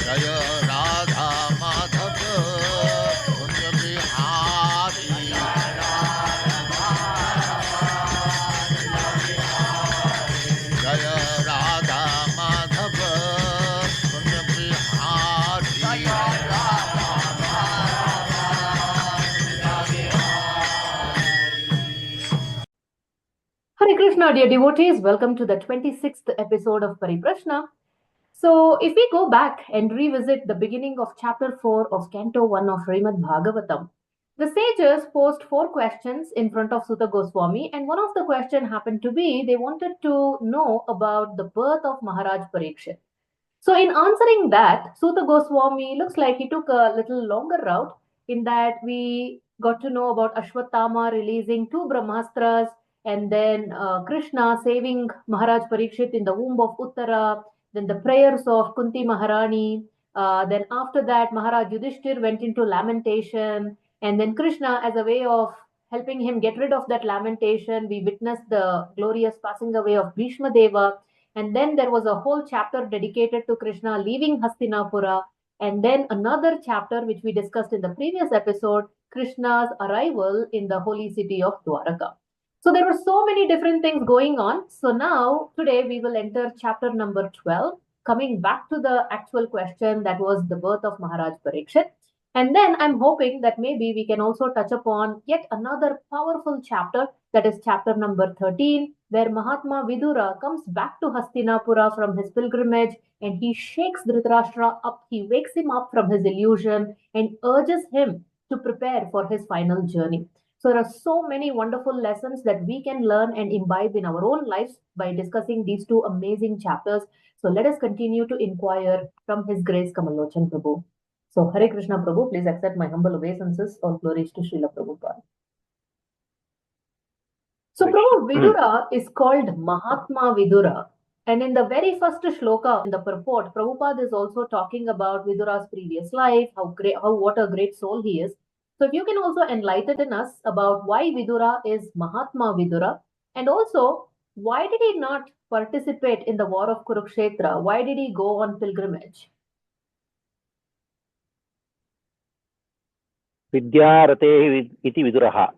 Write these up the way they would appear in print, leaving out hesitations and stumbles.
Jaya Radha Madhava Kunja Bihari Jaya Radha Madhava Kunja Bihari Hare Krishna, dear devotees, welcome to the 26th episode of Pariprashna. So, if we go back and revisit the beginning of chapter 4 of Canto 1 of Srimad Bhagavatam, the sages posed 4 questions in front of Sutta Goswami, and one of the questions happened to be they wanted to know about the birth of Maharaj Parikshit. So, in answering that, Sutta Goswami looks like he took a little longer route in that we got to know about Ashwatthama releasing 2 Brahmastras and then Krishna saving Maharaj Parikshit in the womb of Uttara, then the prayers of Kunti Maharani. Then after that, Maharaj Yudhishtira went into lamentation, and then Krishna, as a way of helping him get rid of that lamentation, we witnessed the glorious passing away of Bhishma Deva, and then there was a whole chapter dedicated to Krishna leaving Hastinapura. And then another chapter, which we discussed in the previous episode, Krishna's arrival in the holy city of Dwaraka. So there were so many different things going on. So now, today, we will enter chapter number 12, coming back to the actual question that was the birth of Maharaj Parikshit. And then I'm hoping that maybe we can also touch upon yet another powerful chapter, that is chapter number 13, where Mahatma Vidura comes back to Hastinapura from his pilgrimage and he shakes Dhritarashtra up, he wakes him up from his illusion and urges him to prepare for his final journey. So there are so many wonderful lessons that we can learn and imbibe in our own lives by discussing these 2 amazing chapters. So let us continue to inquire from His Grace Kamala Lochan Prabhu. So Hare Krishna Prabhu, please accept my humble obeisances. All glories to Srila Prabhupada. So Prabhu, Vidura is called Mahatma Vidura. And in the very first shloka in the purport, Prabhupada is also talking about Vidura's previous life, what a great soul he is. So if you can also enlighten us about why Vidura is Mahatma Vidura, and also why did he not participate in the war of Kurukshetra? Why did he go on pilgrimage? Vidyarate iti viduraha.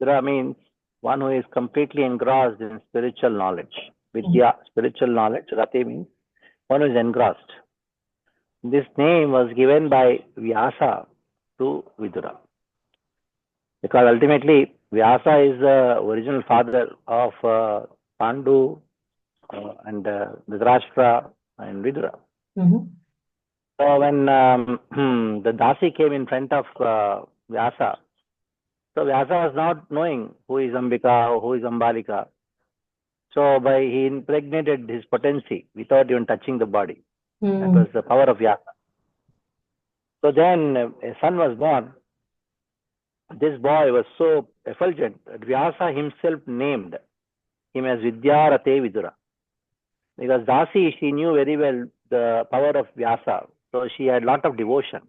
Vidura means one who is completely engrossed in spiritual knowledge. Vidya, spiritual knowledge. Rate means one who is engrossed. This name was given by Vyasa to Vidura. Because ultimately, Vyasa is the original father of Pandu and Dhritarashtra and Vidura. So when the Dasi came in front of Vyasa, so Vyasa was not knowing who is Ambika, who is Ambalika. So he impregnated his potency without even touching the body. That was the power of Vyasa. So then a son was born. This boy was so effulgent that Vyasa himself named him as Vidyarate Vidura. Because Dasi, she knew very well the power of Vyasa. So she had a lot of devotion.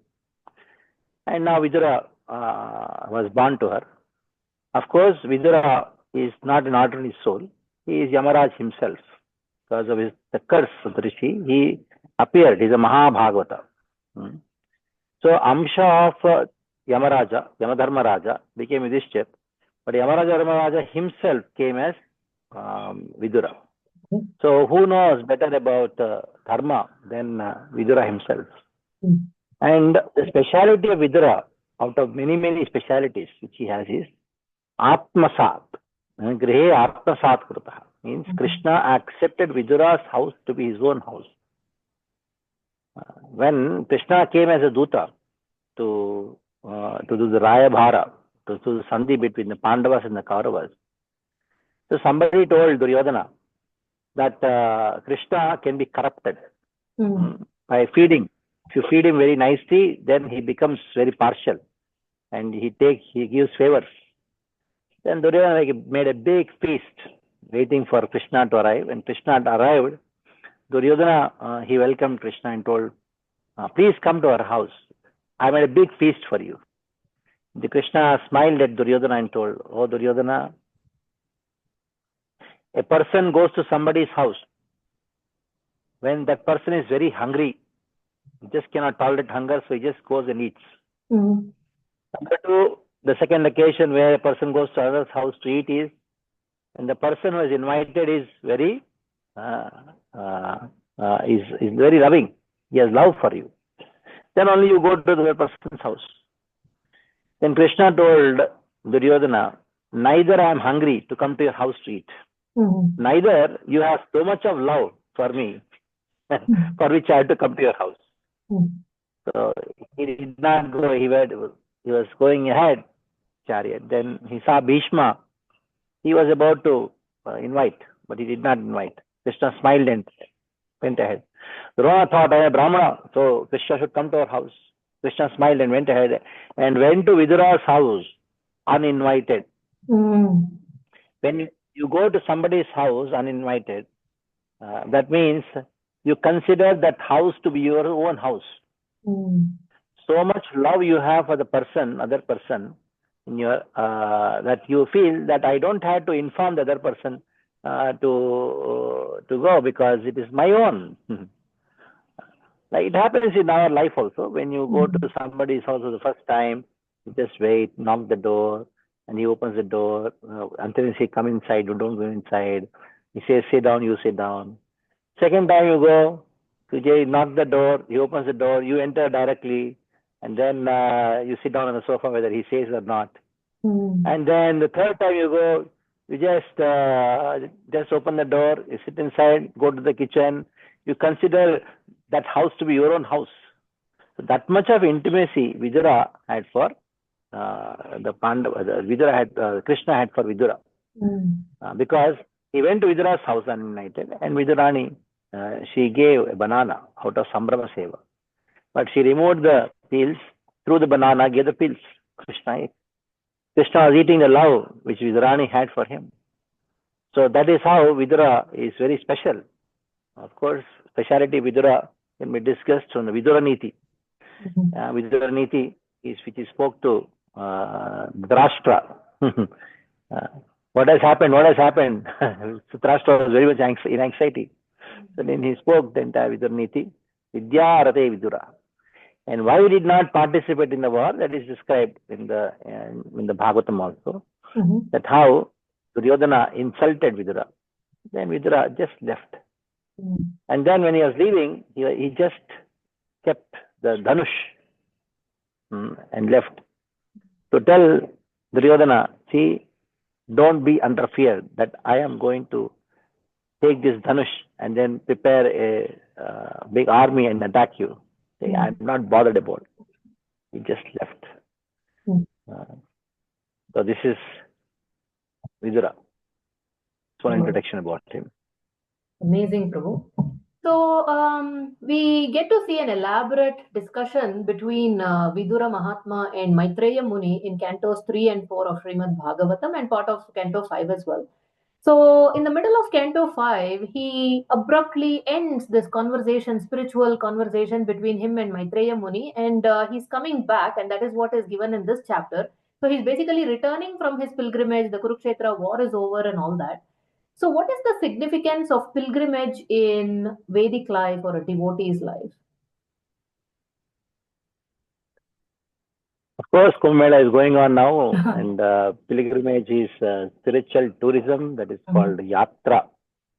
And now Vidura was born to her. Of course, Vidura is not an ordinary soul. He is Yamaraj himself. Because of the curse of the Rishi, he appeared. He is a Mahabhagavata. So Amsha of Yamaraja, Yamadharmaraja, became Yudhisthira. But Yamaraja himself came as Vidura. So who knows better about Dharma than Vidura himself? And the speciality of Vidura, out of many, many specialities which he has, is Atmasat. Grihe Atmasat Krutaha. Means Krishna accepted Vidura's house to be his own house. When Krishna came as a Duta to do the Raya Bhara, to do the Sandhi between the Pandavas and the Kauravas, so somebody told Duryodhana that Krishna can be corrupted by feeding. If you feed him very nicely, then he becomes very partial and he gives favors. Then Duryodhana made a big feast waiting for Krishna to arrive. When Krishna arrived, Duryodhana, he welcomed Krishna and told, please come to our house. I made a big feast for you. The Krishna smiled at Duryodhana and told, oh Duryodhana, a person goes to somebody's house when that person is very hungry He just cannot tolerate hunger, so he just goes and eats. Mm. Number two, the second occasion where a person goes to another's house to eat is when the person who is invited is very is very loving. He has love for you. Then only you go to the other person's house. Then Krishna told Duryodhana, neither I am hungry to come to your house to eat. Mm. Neither you have so much of love for me for which I had to come to your house. Mm. So he did not go. He was going ahead, chariot. Then he saw Bhishma. He was about to invite, but he did not invite. Krishna smiled and went ahead. Drona thought, I am a Brahmana, so Krishna should come to our house. Krishna smiled and went ahead and went to Vidura's house uninvited. Mm. When you go to somebody's house uninvited, that means you consider that house to be your own house. Mm. So much love you have for the person, other person, in your that you feel that I don't have to inform the other person to go because it is my own. Like it happens in our life also. When you go to somebody's house for the first time, you just wait, knock the door, and he opens the door. Until he says, come inside, you don't go inside. He says, sit down, you sit down. Second time you go, Vijay knock the door, he opens the door, you enter directly, and then you sit down on the sofa whether he says or not. And then the third time you go, you just open the door, you sit inside, go to the kitchen, you consider that house to be your own house. So that much of intimacy Vidura had for the Pandava, Krishna had for Vidura. Because he went to Vidura's house uninvited, and Vidurani, she gave a banana out of Sambrama Seva. But she removed the peels, threw the banana, gave the peels. Krishna ate. Krishna was eating the love which Vidurani had for him. So that is how Vidura is very special. Of course, speciality Vidura can be discussed from the Vidura Niti. Vidura Niti is which he spoke to Dhritarashtra. What has happened? What has happened? Dhritarashtra was very much in anxiety. So then he spoke the entire Vidura Niti, Vidya Arate Vidura. And why he did not participate in the war, that is described in the Bhagavatam also. That how Duryodhana insulted Vidura. Then Vidura just left. And then when he was leaving, he just kept the Dhanush and left. To tell Duryodhana, see, don't be under fear that I am going to take this Dhanush and then prepare a big army and attack you. Say, I'm not bothered about it. He just left. So this is Vidura. It's one introduction about him. Amazing, Prabhu. So we get to see an elaborate discussion between Vidura Mahatma and Maitreya Muni in Cantos 3 and 4 of Srimad Bhagavatam and part of Canto 5 as well. So in the middle of Canto 5, he abruptly ends this conversation, spiritual conversation between him and Maitreya Muni, and he's coming back, and that is what is given in this chapter. So he's basically returning from his pilgrimage, the Kurukshetra war is over and all that. So what is the significance of pilgrimage in Vedic life or a devotee's life? Of course, Kumbh Mela is going on now, and pilgrimage is spiritual tourism that is called Yatra.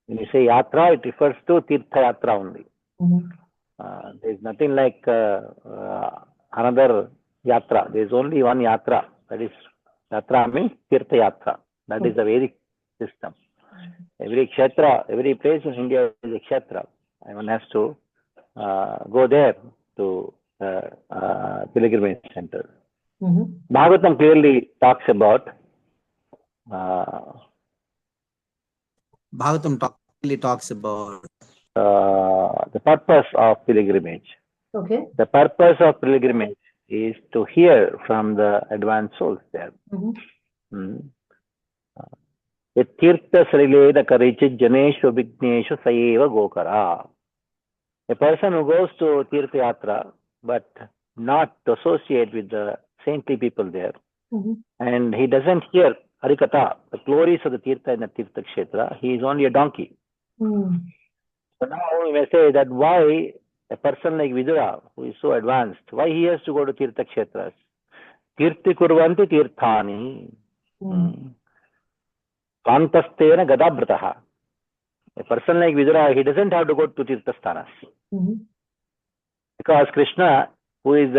When you say Yatra, it refers to Tirtha Yatra only. There is nothing like another Yatra. There is only one Yatra. That is, Yatra means Tirtha Yatra. That is the Vedic system. Every kshetra, every place in India is a kshetra. And one has to go there to pilgrimage center. Bhagavatam clearly talks about the purpose of pilgrimage. Okay. The purpose of pilgrimage is to hear from the advanced souls there. Tirtha Sarileda Karichit Janeshu Vigneshu Sayeva Gokara. A person who goes to Tirtha Yatra but not to associate with the saintly people there, and he doesn't hear Harikatha, the glories of the Tirtha and the Tirtha Kshetra, he is only a donkey. So now we may say that why A person like Vidura, who is so advanced, why he has to go to Tirtha Kshetras? Kirti kurvanti tirthani. Svantastena gadabrataha. A person like Vidura, he doesn't have to go to Tirthasthanas. Because Krishna, whose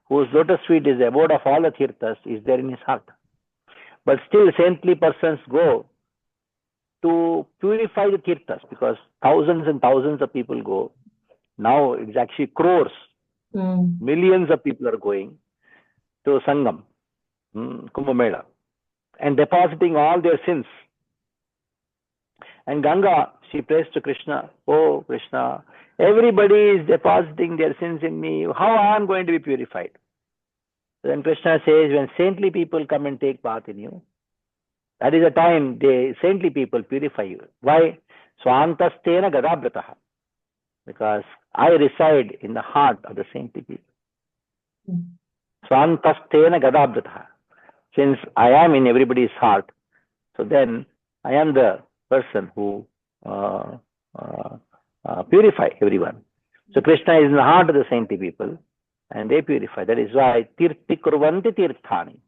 lotus feet is the abode of all the Tirthas, is there in his heart. But still, saintly persons go to purify the Tirthas, because thousands and thousands of people go. Now it's actually crores, millions of people are going to Sangam, Kumbh Mela, and depositing all their sins. And Ganga, she prays to Krishna, oh Krishna, everybody is depositing their sins in me. How I am going to be purified? Then Krishna says, when saintly people come and take bath in you, that is the time the saintly people purify you. Why? Swantastena gadabrataha. Because I reside in the heart of the saintly people. Swantastena gadabrataha. Since I am in everybody's heart, so then I am the person who purify everyone. So Krishna is in the heart of the saintly people, and they purify. That is why tirti kurvanti tirthani.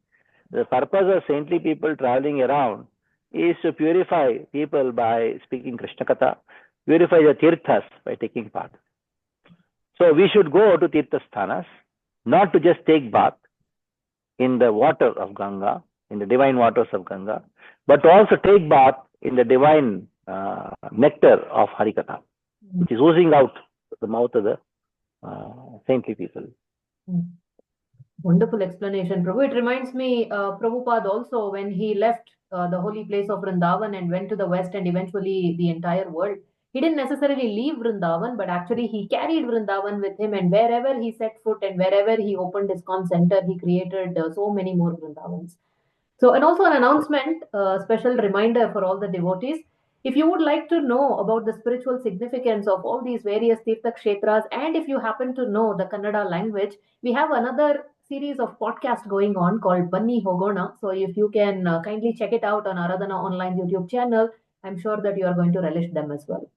The purpose of saintly people traveling around is to purify people by speaking Krishna Katha, purify the tirthas by taking part. So we should go to tirthasthanas, not to just take bath in the water of Ganga, in the divine waters of Ganga, but to also take bath in the divine nectar of Harikatha, which is oozing out the mouth of the saintly people. Wonderful explanation, Prabhu. It reminds me, Prabhupada also, when he left the holy place of Vrindavan and went to the west and eventually the entire world, he didn't necessarily leave Vrindavan, but actually he carried Vrindavan with him, and wherever he set foot and wherever he opened his ISKCON center, he created so many more Vrindavans. So, and also an announcement, special reminder for all the devotees. If you would like to know about the spiritual significance of all these various Tirtha Kshetras, and if you happen to know the Kannada language, we have another series of podcasts going on called Banni Hogona. So if you can kindly check it out on Aradhana online YouTube channel, I'm sure that you are going to relish them as well.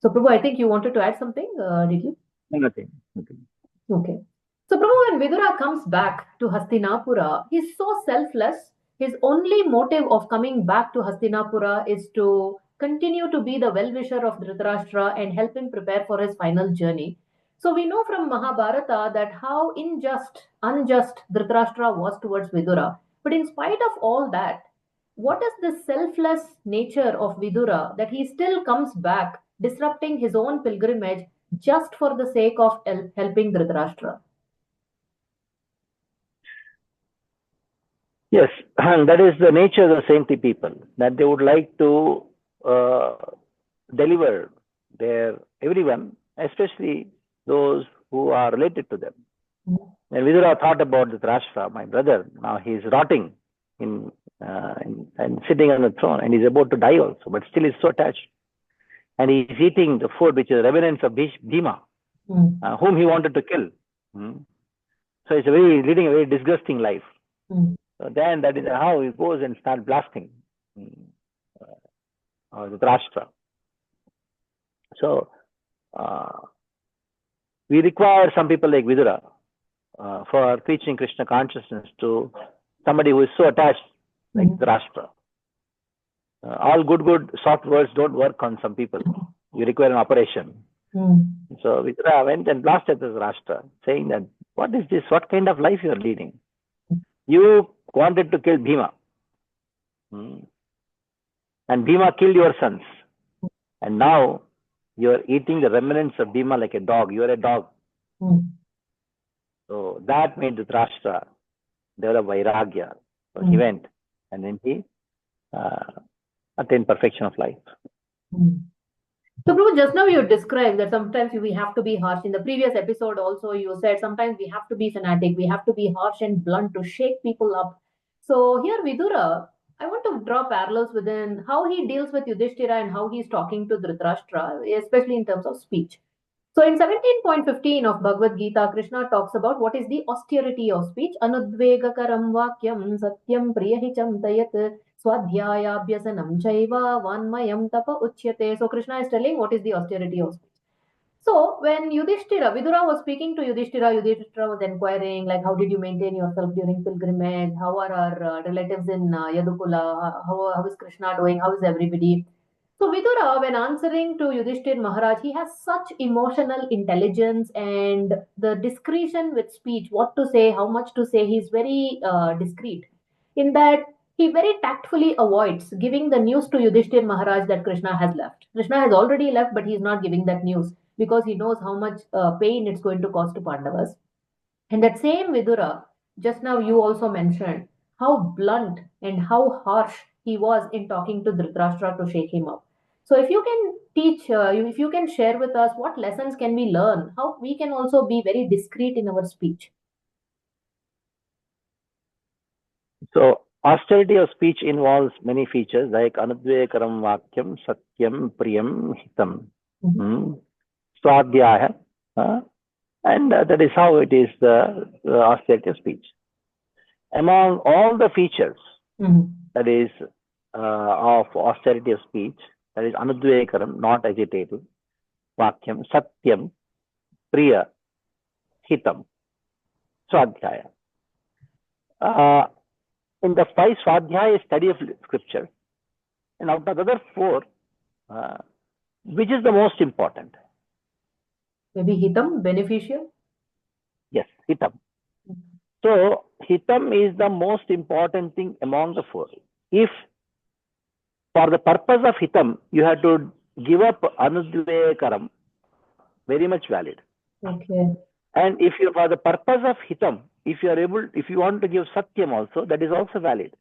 So Prabhu, I think you wanted to add something, did you? Nothing. Okay. So Prabhu, when Vidura comes back to Hastinapura, he's so selfless. His only motive of coming back to Hastinapura is to continue to be the well-wisher of Dhritarashtra and help him prepare for his final journey. So we know from Mahabharata that how unjust Dhritarashtra was towards Vidura. But in spite of all that, what is the selfless nature of Vidura that he still comes back, disrupting his own pilgrimage just for the sake of helping Dhritarashtra? Yes, and that is the nature of the saintly people, that they would like to deliver everyone, especially those who are related to them. When Vidura thought about Dhritarashtra, my brother, now he is rotting and sitting on the throne, and he's about to die also, but still he's so attached. And he's eating the food which is remnants of Bhima, whom he wanted to kill. So he's leading a very disgusting life. So then that is how he goes and starts blasting Dhritarashtra. So we require some people like Vidura for preaching Krishna consciousness to somebody who is so attached like Dhritarashtra. All good soft words don't work on some people. You require an operation. So Vidura went and blasted Dhritarashtra, saying that, what is this? What kind of life you are leading? You wanted to kill Bhima. And Bhima killed your sons. And now you are eating the remnants of Bhima like a dog. You are a dog. So that made Dhritarashtra develop vairagya. So he went and then he attained perfection of life. So, Prabhu, just now you described that sometimes we have to be harsh. In the previous episode also, you said sometimes we have to be fanatic, we have to be harsh and blunt to shake people up. So here, Vidura, I want to draw parallels within how he deals with Yudhishtira and how he's talking to Dhritarashtra, especially in terms of speech. So in 17.15 of Bhagavad Gita, Krishna talks about what is the austerity of speech. Anudvegakaram vakyam satyam priyahicham tayat swadhyayabhyasanam chaiva vanmayam tapa uchyate. So Krishna is telling what is the austerity of speech. So when Vidura was speaking to Yudhishtira was inquiring, like, how did you maintain yourself during pilgrimage? How are our relatives in Yadukula? How is Krishna doing? How is everybody? So Vidura, when answering to Yudhishthir Maharaj, he has such emotional intelligence and the discretion with speech, what to say, how much to say. He's very discreet in that he very tactfully avoids giving the news to Yudhishthir Maharaj that Krishna has left. Krishna has already left, but he's not giving that news because he knows how much pain it's going to cause to Pandavas. And that same Vidura, just now you also mentioned how blunt and how harsh he was in talking to Dhritarashtra to shake him up. So if you can if you can share with us what lessons can we learn, how we can also be very discreet in our speech. So austerity of speech involves many features like anudvekaram vakyam, satyam, priyam, hitam, swadhyaya, and that is how it is the austerity of speech. Among all the features that is of austerity of speech, that is anudvekaram, not agitating, vakyam, satyam, priya, hitam, swadhyaya. In the 5 swadhyaya is study of scripture, and out of the other 4, which is the most important? Maybe hitam, beneficial? Yes, hitam. So hitam is the most important thing among the 4. If for the purpose of hitam, you have to give up anudvekaram, very much valid. Okay. And if you, for the purpose of hitam, if you want to give satyam also, that is also valid.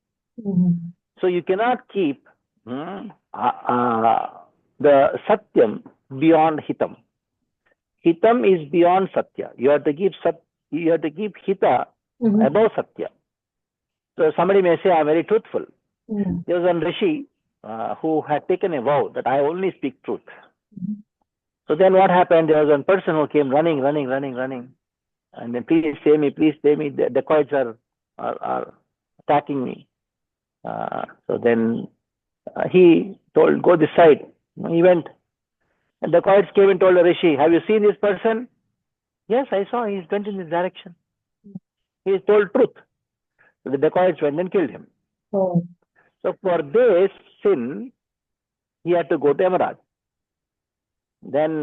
So you cannot keep the satyam beyond hitam. Hitam is beyond satya. You have to keep hita above satya. So somebody may say, I'm very truthful. There was one rishi who had taken a vow that I only speak truth. So then what happened? There was one person who came running. And then, please pay me, the dacoits are attacking me. So then he told, go this side. He went. And the dacoits came and told the rishi, have you seen this person? Yes, I saw. He went in this direction. He is told truth. So the dacoits went and killed him. Oh. So for this sin, he had to go to Maharaj. Then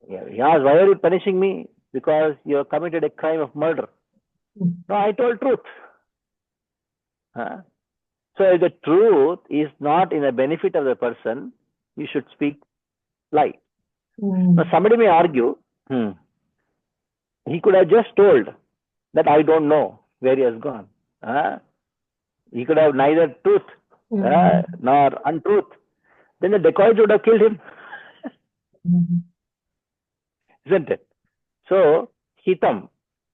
he asked, why are you punishing me? Because you have committed a crime of murder. No, I told truth. So if the truth is not in the benefit of the person, you should speak lie. Now somebody may argue, he could have just told that I don't know where he has gone. He could have neither truth nor untruth. Then the dacoits would have killed him. Isn't it? So, hitam,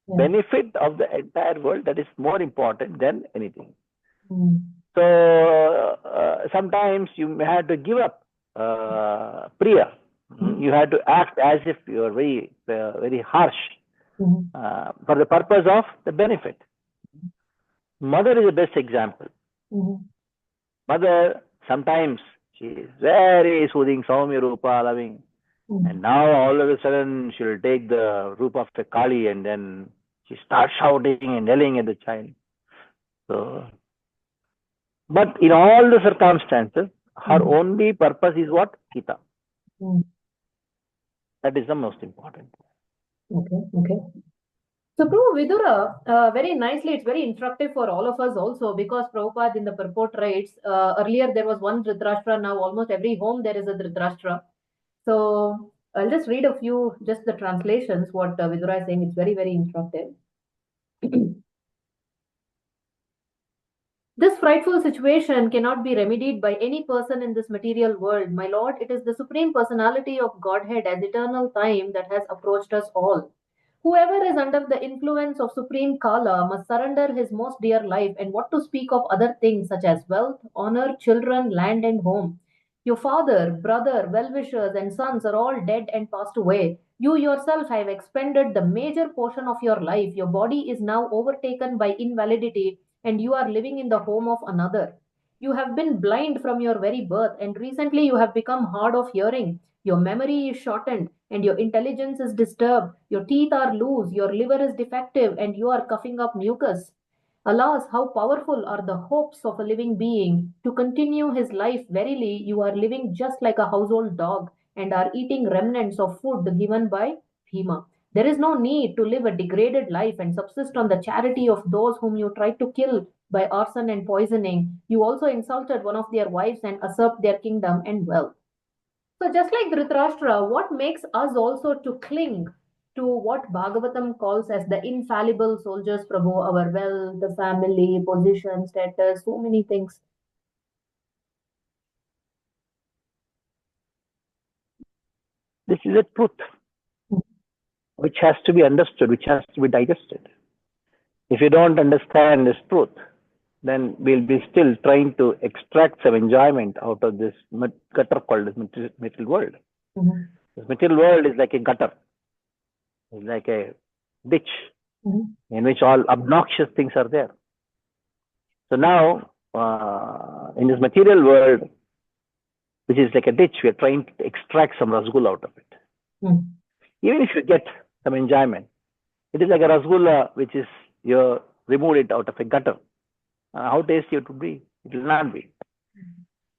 benefit of the entire world, that is more important than anything. So, sometimes you may have to give up priya. You have to act as if you are very, very harsh for the purpose of the benefit. Mother is the best example. Mother, sometimes she is very soothing, Saumya Rupa, loving. And now all of a sudden she will take the Rupa of a Kali and then she starts shouting and yelling at the child. So, but in all the circumstances, her only purpose is what? Hita. That is the most important. Okay. So, Prabhu Vidura, very nicely, it's very instructive for all of us also, because Prabhupada in the purport writes, earlier there was one Dhritarashtra, now almost every home there is a Dhritarashtra. So, I'll just read a few, just the translations, what Vidura is saying. It's very, very instructive. This frightful situation cannot be remedied by any person in this material world. My Lord, it is the Supreme Personality of Godhead as eternal time that has approached us all. Whoever is under the influence of Supreme Kala must surrender his most dear life, and what to speak of other things such as wealth, honor, children, land, and home. Your father, brother, well-wishers, and sons are all dead and passed away. You yourself have expended the major portion of your life. Your body is now overtaken by invalidity, and you are living in the home of another. You have been blind from your very birth, and recently you have become hard of hearing. Your memory is shortened and your intelligence is disturbed. Your teeth are loose, your liver is defective, and you are coughing up mucus. Alas, how powerful are the hopes of a living being to continue his life. Verily, you are living just like a household dog and are eating remnants of food given by Bhima. There is no need to live a degraded life and subsist on the charity of those whom you tried to kill by arson and poisoning. You also insulted one of their wives and usurped their kingdom and wealth. So, just like Dhritarashtra, what makes us also to cling to what Bhagavatam calls as the infallible soldiers, Prabhu, our wealth, the family, position, status, so many things. This is a truth which has to be understood, which has to be digested. If you don't understand this truth, then we'll be still trying to extract some enjoyment out of this gutter called this material world. Mhm. This material world is like a gutter, it's like a ditch Mhm. in which all obnoxious things are there. So now, in this material world, which is like a ditch, we are trying to extract some rasgulla out of it. Mhm. Even if you get some enjoyment, it is like a rasgulla which is you remove it out of a gutter. How tasty it would be? It will not be.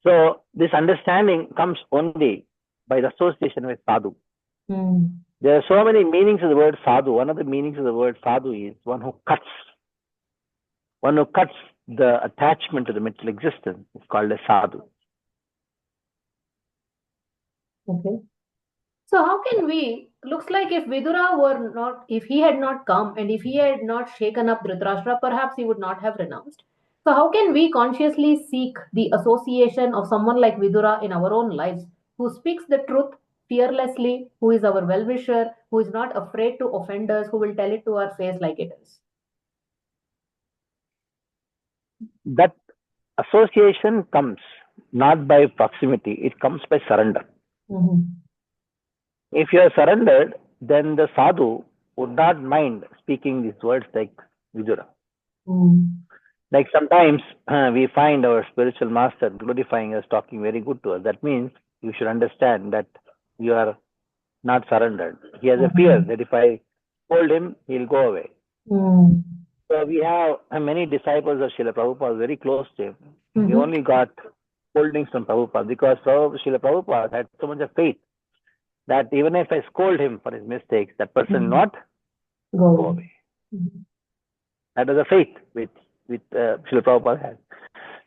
So this understanding comes only by the association with sadhu. Mhm. There are so many meanings of the word sadhu. One of the meanings of the word sadhu is one who cuts the attachment to the material existence. Is called a sadhu. Okay. So how can we, looks like if Vidura were not, if he had not come and if he had not shaken up Dhritarashtra, perhaps he would not have renounced. So how can we consciously seek the association of someone like Vidura in our own lives, who speaks the truth fearlessly, who is our well-wisher, who is not afraid to offend us, who will tell it to our face like it is? That association comes not by proximity, it comes by surrender. Mhm. If you are surrendered, then the sadhu would not mind speaking these words like Vidura. Mhm. Like sometimes we find our spiritual master glorifying us, talking very good to us. That means you should understand that you are not surrendered. He has a fear that if I scold him, he'll go away. Mhm. So we have many disciples of Srila Prabhupada very close to him. We Mhm. only got scoldings from Prabhupada because Srila Prabhupada had so much of faith that even if I scold him for his mistakes, that person will not Go go away. away. Mhm. That is a faith which Srila Prabhupada has.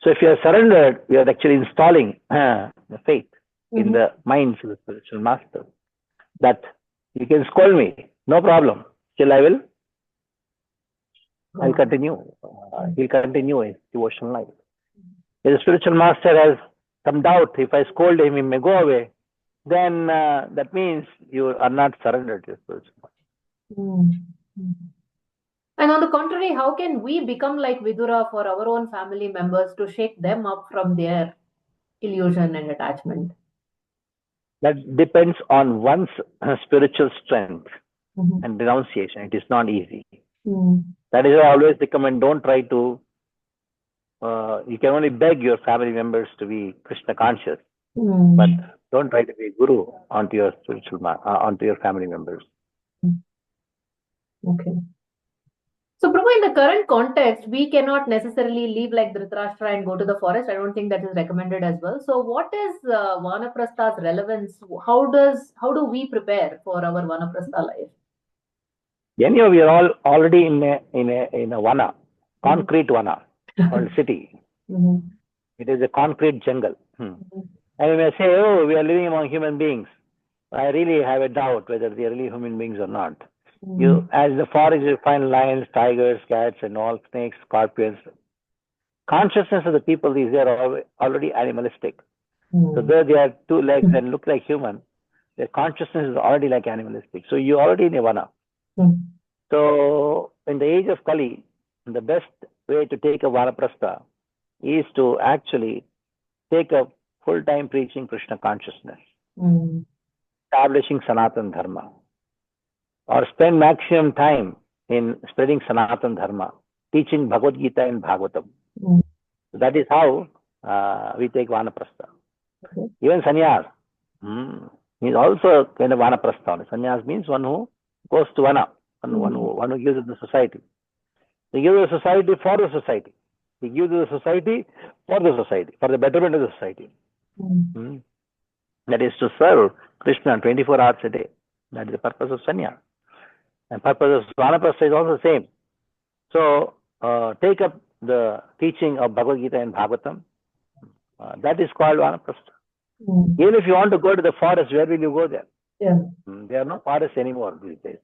So if you are surrendered, you are actually installing the faith in the minds of the spiritual master that you can scold me, no problem. Still I'll continue. He'll continue his devotional life. If the spiritual master has some doubt, if I scold him, he may go away, then that means you are not surrendered to the spiritual master. Mhm. And on the contrary, how can we become like Vidura for our own family members to shake them up from their illusion and attachment? That depends on one's spiritual strength Mhm. and renunciation. It is not easy. Mhm. That is why I always recommend, don't try to, you can only beg your family members to be Krishna conscious, Mhm. but don't try to be guru onto your onto your family members. Okay. So, Prabhu, in the current context, we cannot necessarily leave like Dhritarashtra and go to the forest. I don't think that is recommended as well. So, what is Vanaprasta's relevance? How do we prepare for our Vanaprastha life? Anyhow, we are all already in a vana, concrete vana, called city. Mhm. It is a concrete jungle. Mhm. And you may say, oh, we are living among human beings. I really have a doubt whether they are really human beings or not. You, as the forest, you find lions, tigers, cats, and all, snakes, scorpions. Consciousness of the people is there already animalistic. So Mhm. though they have two legs and look like human, their consciousness is already like animalistic. So you're already in a vana. Mhm. So in the age of Kali, the best way to take a vanaprastha is to actually take a full-time preaching Krishna consciousness, Mhm. establishing Sanatana Dharma, or spend maximum time in spreading Sanatana Dharma, teaching Bhagavad Gita and Bhagavatam. Mhm. So that is how we take vanaprastha. Okay. Even sannyas, He's also kind of vanaprastha. Sannyas means one who goes to vana, one who gives to the society. He gives the society for the society. He gives the society for the society, for the betterment of the society. That is to serve Krishna 24 hours a day. That is the purpose of sannyas. And purpose of vanaprastha is also the same. So, take up the teaching of Bhagavad Gita and Bhagavatam. That is called vanaprastha. Even if you want to go to the forest, where will you go there? Yeah. There are no forests anymore these days.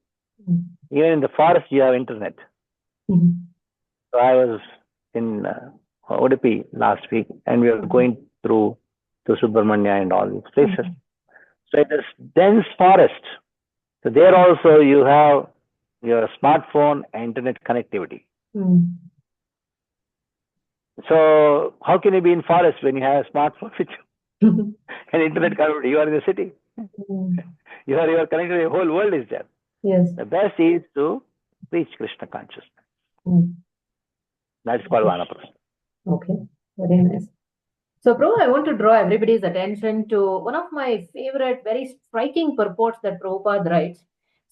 Even in the forest, you have internet. So I was in Udupi last week, and we were going through to Subramanya and all these places. So it is dense forest. So there also you have your smartphone and internet connectivity. So how can you be in forest when you have a smartphone and internet connectivity? You are in the city. You are connected. The whole world is there. Yes. The best is to reach Krishna consciousness. That's called vanaprastha. Okay, very nice. So, Prabhu, I want to draw everybody's attention to one of my favorite, very striking purports that Prabhupada writes.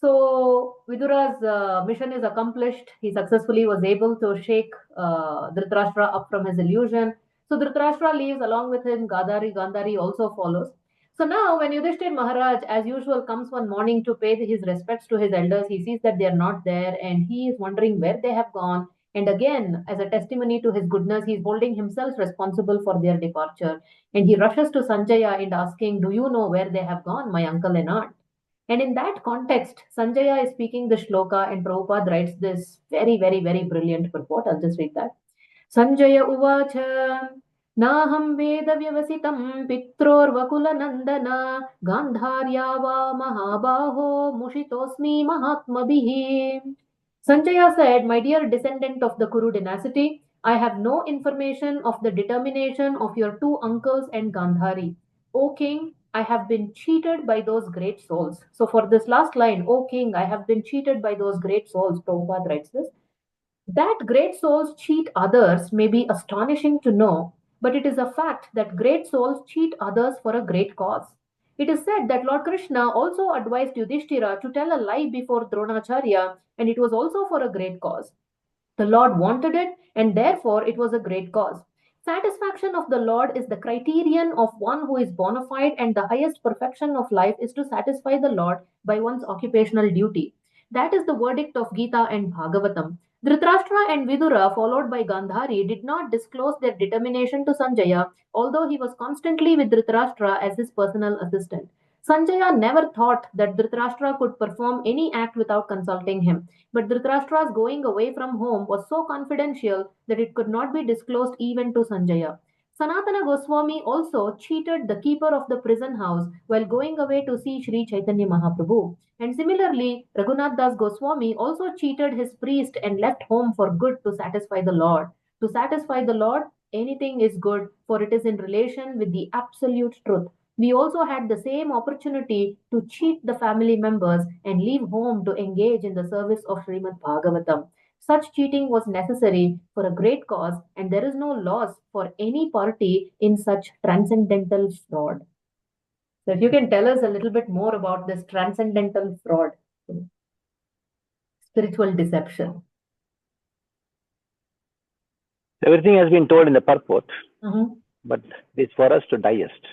So, Vidura's mission is accomplished. He successfully was able to shake Dhritarashtra up from his illusion. So, Dhritarashtra leaves along with him. Gandhari also follows. So now, when Yudhishtira Maharaj, as usual, comes one morning to pay his respects to his elders, he sees that they are not there, and he is wondering where they have gone. And again, as a testimony to his goodness, he is holding himself responsible for their departure. And he rushes to Sanjaya and asking, "Do you know where they have gone, my uncle and aunt?" And in that context, Sanjaya is speaking the shloka, and Prabhupada writes this very, very, very brilliant purport. I'll just read that. Sanjaya uvacha Naham Veda Vyavasitam Pitrorvakulanandana Gandharya va Mahabaho Mushitosmi Mahatmabhihi. Sanjaya said, "My dear descendant of the Kuru dynasty, I have no information of the determination of your two uncles and Gandhari. O king, I have been cheated by those great souls." So for this last line, "O king, I have been cheated by those great souls," Prabhupada writes this. That great souls cheat others may be astonishing to know, but it is a fact that great souls cheat others for a great cause. It is said that Lord Krishna also advised Yudhishtira to tell a lie before Dronacharya, and it was also for a great cause. The Lord wanted it, and therefore it was a great cause. Satisfaction of the Lord is the criterion of one who is bona fide, and the highest perfection of life is to satisfy the Lord by one's occupational duty. That is the verdict of Gita and Bhagavatam. Dhritarashtra and Vidura, followed by Gandhari, did not disclose their determination to Sanjaya, although he was constantly with Dhritarashtra as his personal assistant. Sanjaya never thought that Dhritarashtra could perform any act without consulting him. But Dhritarashtra's going away from home was so confidential that it could not be disclosed even to Sanjaya. Sanatana Goswami also cheated the keeper of the prison house while going away to see Sri Chaitanya Mahaprabhu. And similarly, Raghunath Das Goswami also cheated his priest and left home for good to satisfy the Lord. To satisfy the Lord, anything is good, for it is in relation with the absolute truth. We also had the same opportunity to cheat the family members and leave home to engage in the service of Srimad Bhagavatam. Such cheating was necessary for a great cause, and there is no loss for any party in such transcendental fraud. So, if you can tell us a little bit more about this transcendental fraud, spiritual deception. Everything has been told in the purport, but it's for us to digest.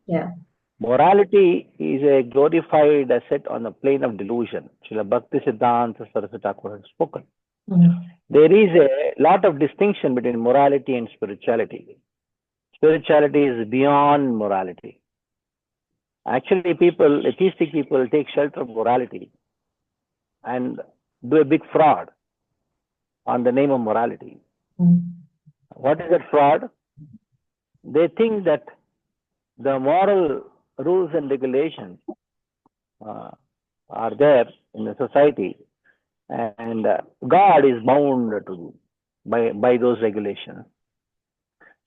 Yeah. Morality is a glorified asset on the plane of delusion. Srila Bhakti Siddhanta Saraswati Thakur has spoken. There is a lot of distinction between morality and spirituality. Spirituality is beyond morality. Actually, atheistic people take shelter of morality and do a big fraud on the name of morality. What is that fraud? They think that the moral rules and regulations are there in the society, and God is bound to by those regulations.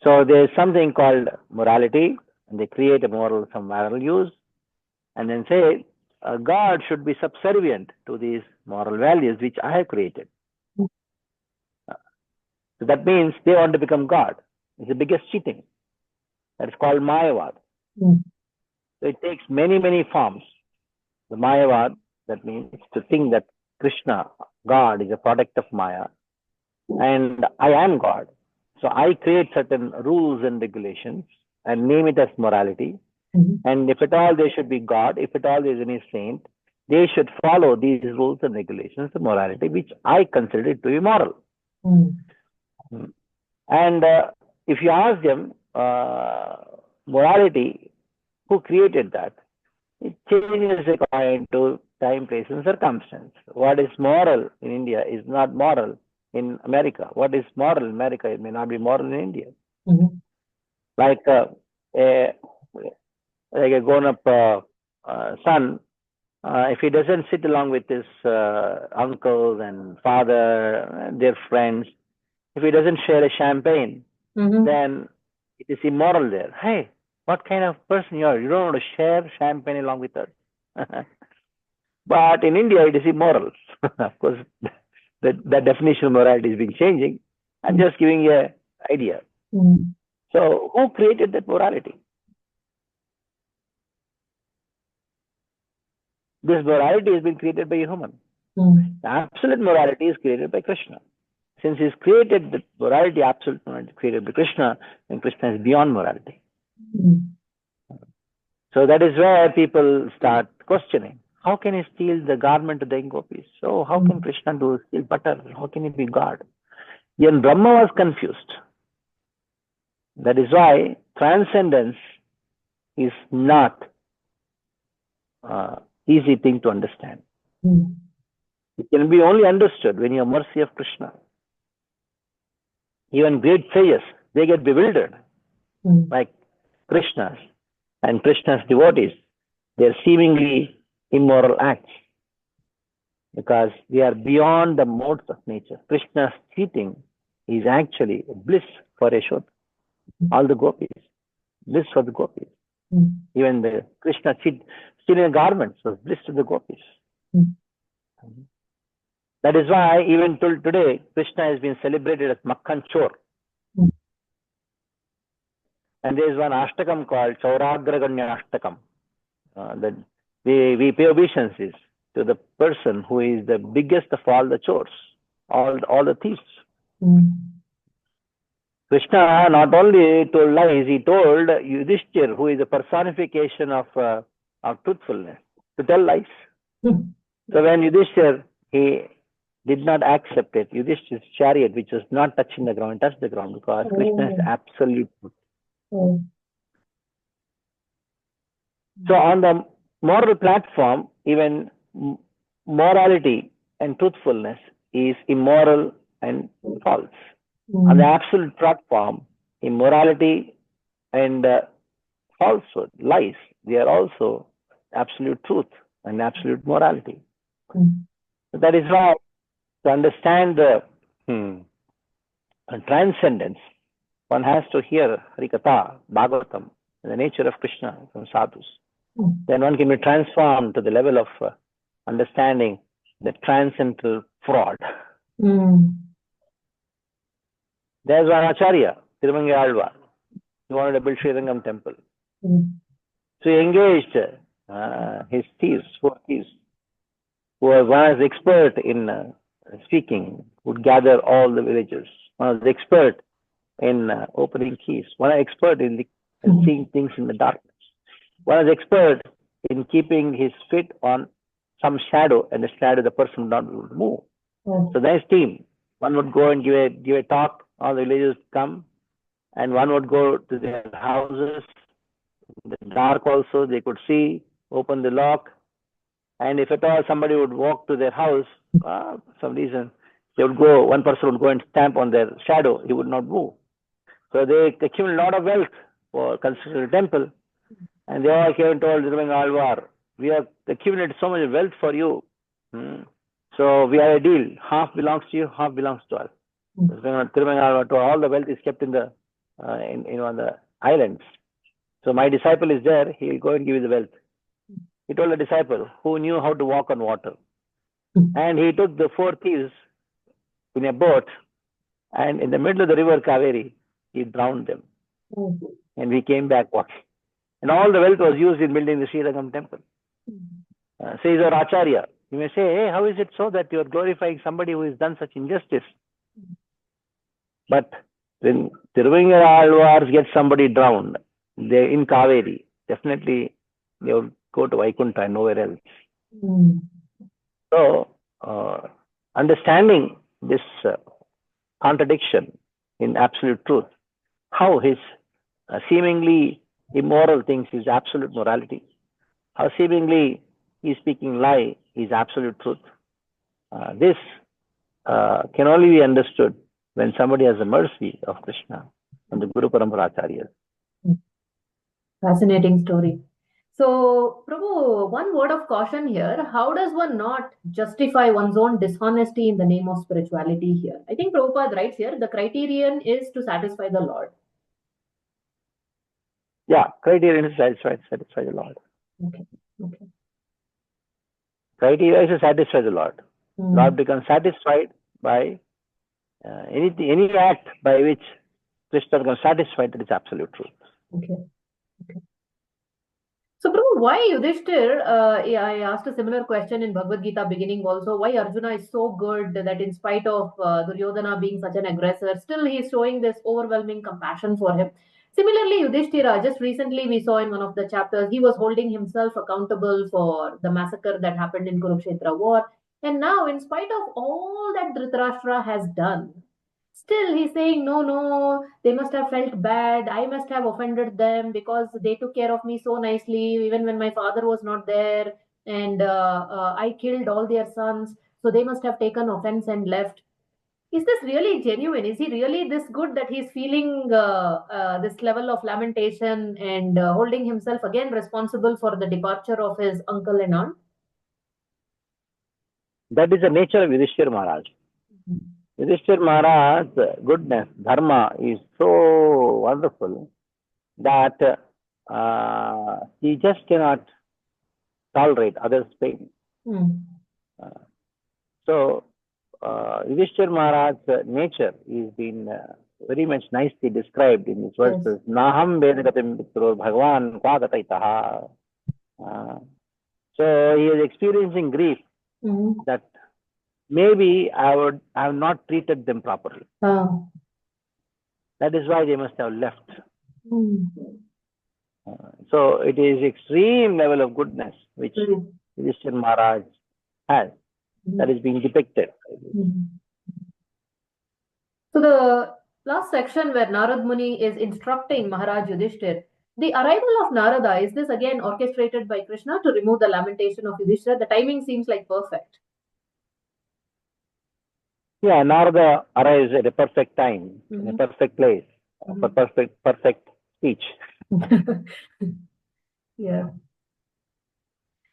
So there is something called morality, and they create some moral use, and then say God should be subservient to these moral values which I have created. So that means they want to become God. It's the biggest cheating. That is called Mayavad. So it takes many, many forms. The Mayavad, that means to think that Krishna, God, is a product of Maya, and I am God. So I create certain rules and regulations and name it as morality. And if at all they should be God, if at all there is any saint, they should follow these rules and regulations of morality, which I consider it to be moral. And if you ask them, morality, who created that? It changes according to time, place, and circumstance. What is moral in India is not moral in America. What is moral in America, it may not be moral in India. Like a grown-up son, if he doesn't sit along with his uncles and father, their friends, if he doesn't share a champagne, then it is immoral there. Hey, what kind of person you are? You don't want to share champagne along with us. But in India, it is immoral. Of course, the definition of morality has been changing. I'm just giving you an idea. So, who created that morality? This morality has been created by a human. The absolute morality is created by Krishna. Since he's created the morality, absolute morality created by Krishna, then Krishna is beyond morality. So that is where people start questioning. How can he steal the garment of the gopis? So how can Krishna steal butter? How can he be God? Even Brahma was confused. That is why transcendence is not easy thing to understand. It can be only understood when you have mercy of Krishna. Even great sages, they get bewildered, like Krishna's and Krishna's devotees. They are seemingly immoral acts because they are beyond the modes of nature. Krishna's cheating is actually bliss for Yashoda. All the gopis, bliss for the gopis. Even the Krishna stealing garments was bliss to the gopis. That is why even till today, Krishna has been celebrated as Makhan Chor. And there is one Ashtakam called Chauragraganya Ashtakam. That we pay obeisances to the person who is the biggest of all the chores, all the thieves. Krishna not only told lies, he told Yudhishtira, who is the personification of truthfulness, to tell lies. So when Yudhishtira, he did not accept it, Yudhishthira's chariot, which was not touching the ground, touched the ground because Krishna is absolute truth. So on the moral platform, even morality and truthfulness is immoral and false. On the absolute platform, immorality and falsehood, lies, they are also absolute truth and absolute morality. So that is why to understand the transcendence, one has to hear Harikatha, Bhagavatam, the nature of Krishna from sadhus. Then one can be transformed to the level of understanding the transcendental fraud. There's one Acharya, Tirumanga Alvar. He wanted to build Sri Rangam temple. So he engaged his thieves, 4 thieves, who was expert in speaking, would gather all the villagers. One was expert in opening keys. One was expert in seeing things in the darkness. One was expert in keeping his feet on some shadow, and the shadow the person would not move. So nice team. One would go and give a talk. All the villagers come, and one would go to their houses. In the dark also, they could see, open the lock, and if at all somebody would walk to their house, for some reason, they would go. One person would go and stamp on their shadow. He would not move. So they accumulated a lot of wealth for constructing a temple, and they all came and told Tirumanga Alvar, "We have accumulated so much wealth for you. So we have a deal. Half belongs to you, half belongs to us." Tirumanga, all the wealth is kept in the on the islands. So my disciple is there, he will go and give you the wealth. He told the disciple who knew how to walk on water. And he took the 4 thieves in a boat, and in the middle of the river Kaveri, he drowned them. And we came back walking. And all the wealth was used in building the Srirangam temple. Says our Acharya. You may say, hey, how is it so that you are glorifying somebody who has done such injustice? But when Tiruvangaralvars get somebody drowned, they in Kaveri, definitely they will go to Vaikuntha and nowhere else. So, understanding this contradiction in absolute truth, how his seemingly immoral things is absolute morality, how seemingly he is speaking lie is absolute truth. This can only be understood when somebody has the mercy of Krishna and the Guru Parampara Acharyas. Fascinating story. So, Prabhu, one word of caution here. How does one not justify one's own dishonesty in the name of spirituality here? I think Prabhupada writes here, the criterion is to satisfy the Lord. Yeah, criterion is satisfy the Lord. Okay. Criteria is to satisfy the Lord. Lord becomes satisfied by any act by which Krishna becomes satisfied, that is absolute truth. Okay. So, Prabhu, why Yudhishthira? I asked a similar question in Bhagavad Gita beginning also. Why Arjuna is so good that in spite of Duryodhana being such an aggressor, still he is showing this overwhelming compassion for him. Similarly, Yudhishthira, just recently we saw in one of the chapters, he was holding himself accountable for the massacre that happened in Kurukshetra war. And now, in spite of all that Dhritarashtra has done, still he's saying, no, they must have felt bad. I must have offended them because they took care of me so nicely, even when my father was not there. And I killed all their sons. So they must have taken offense and left. Is this really genuine? Is he really this good that he's feeling this level of lamentation and holding himself again responsible for the departure of his uncle and aunt? That is the nature of Yudhisthira Maharaj. Yudhisthira Maharaj's goodness, dharma, is so wonderful that he just cannot tolerate others' pain. So, Yudhisthira Maharaj's nature is been very much nicely described in his verses. Naham Vedagatim Vitro Bhagavan Kvagataitaha. So, he is experiencing grief that maybe I have not treated them properly. That is why they must have left. So it is extreme level of goodness which Yudhisthira Maharaj has that is being depicted. So the last section where Narada Muni is instructing Maharaj Yudhishthira, the arrival of Narada, is this again orchestrated by Krishna to remove the lamentation of Yudhishthira? The timing seems like perfect. Yeah, Narada arrives at a perfect time, in a perfect place, for perfect speech. Yeah.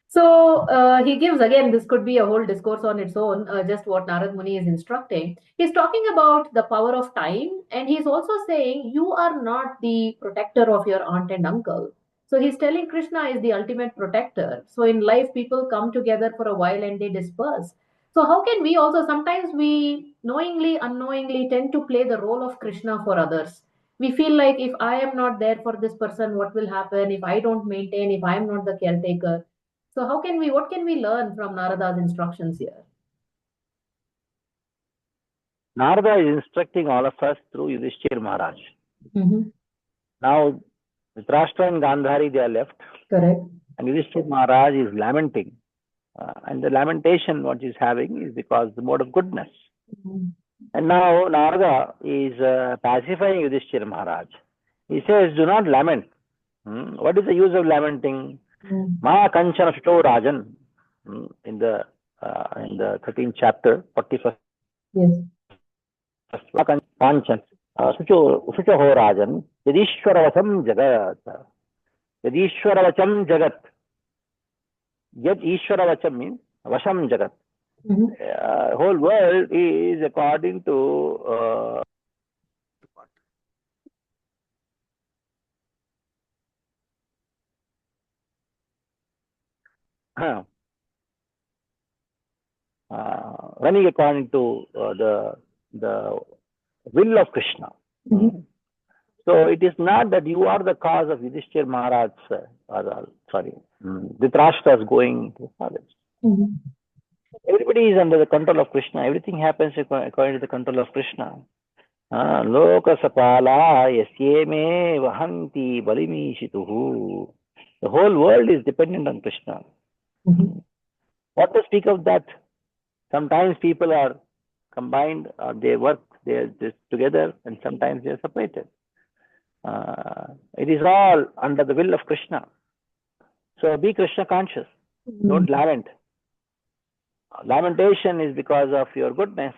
So he gives again, this could be a whole discourse on its own, just what Narada Muni is instructing. He's talking about the power of time, and he's also saying you are not the protector of your aunt and uncle. So he's telling Krishna is the ultimate protector. So in life, people come together for a while and they disperse. So how can we also, sometimes we knowingly, unknowingly tend to play the role of Krishna for others. We feel like if I am not there for this person, what will happen if I don't maintain, if I am not the caretaker? So what can we learn from Narada's instructions here? Narada is instructing all of us through Yudhisthira Maharaj. Now, Dhritarashtra and Gandhari, they are left. Correct. And Yudhisthira Maharaj is lamenting. And the lamentation what he's having is because the mode of goodness. And now Narada is pacifying Yudhisthira Maharaj. He says, do not lament. What is the use of lamenting? Ma kanchana shucho rajan, in the 13th chapter, 41st. Yes. Ma kanchana shucho ho rajan, yadishwaravacham jagat. Yadishwaravacham jagat. Yad ishwaravacham means vasham jagat. Whole world is according to running according to the will of Krishna. So it is not that you are the cause of Yudhisthira Maharaj, Dhritarashtra's going to college. Everybody is under the control of Krishna. Everything happens according to the control of Krishna. Loka sapala yasyeme vahanti balimishituhu. The whole world is dependent on Krishna. What to speak of that? Sometimes people are combined, or they work, they are just together, and sometimes they are separated. It is all under the will of Krishna. So be Krishna conscious. Don't lament. Lamentation is because of your goodness,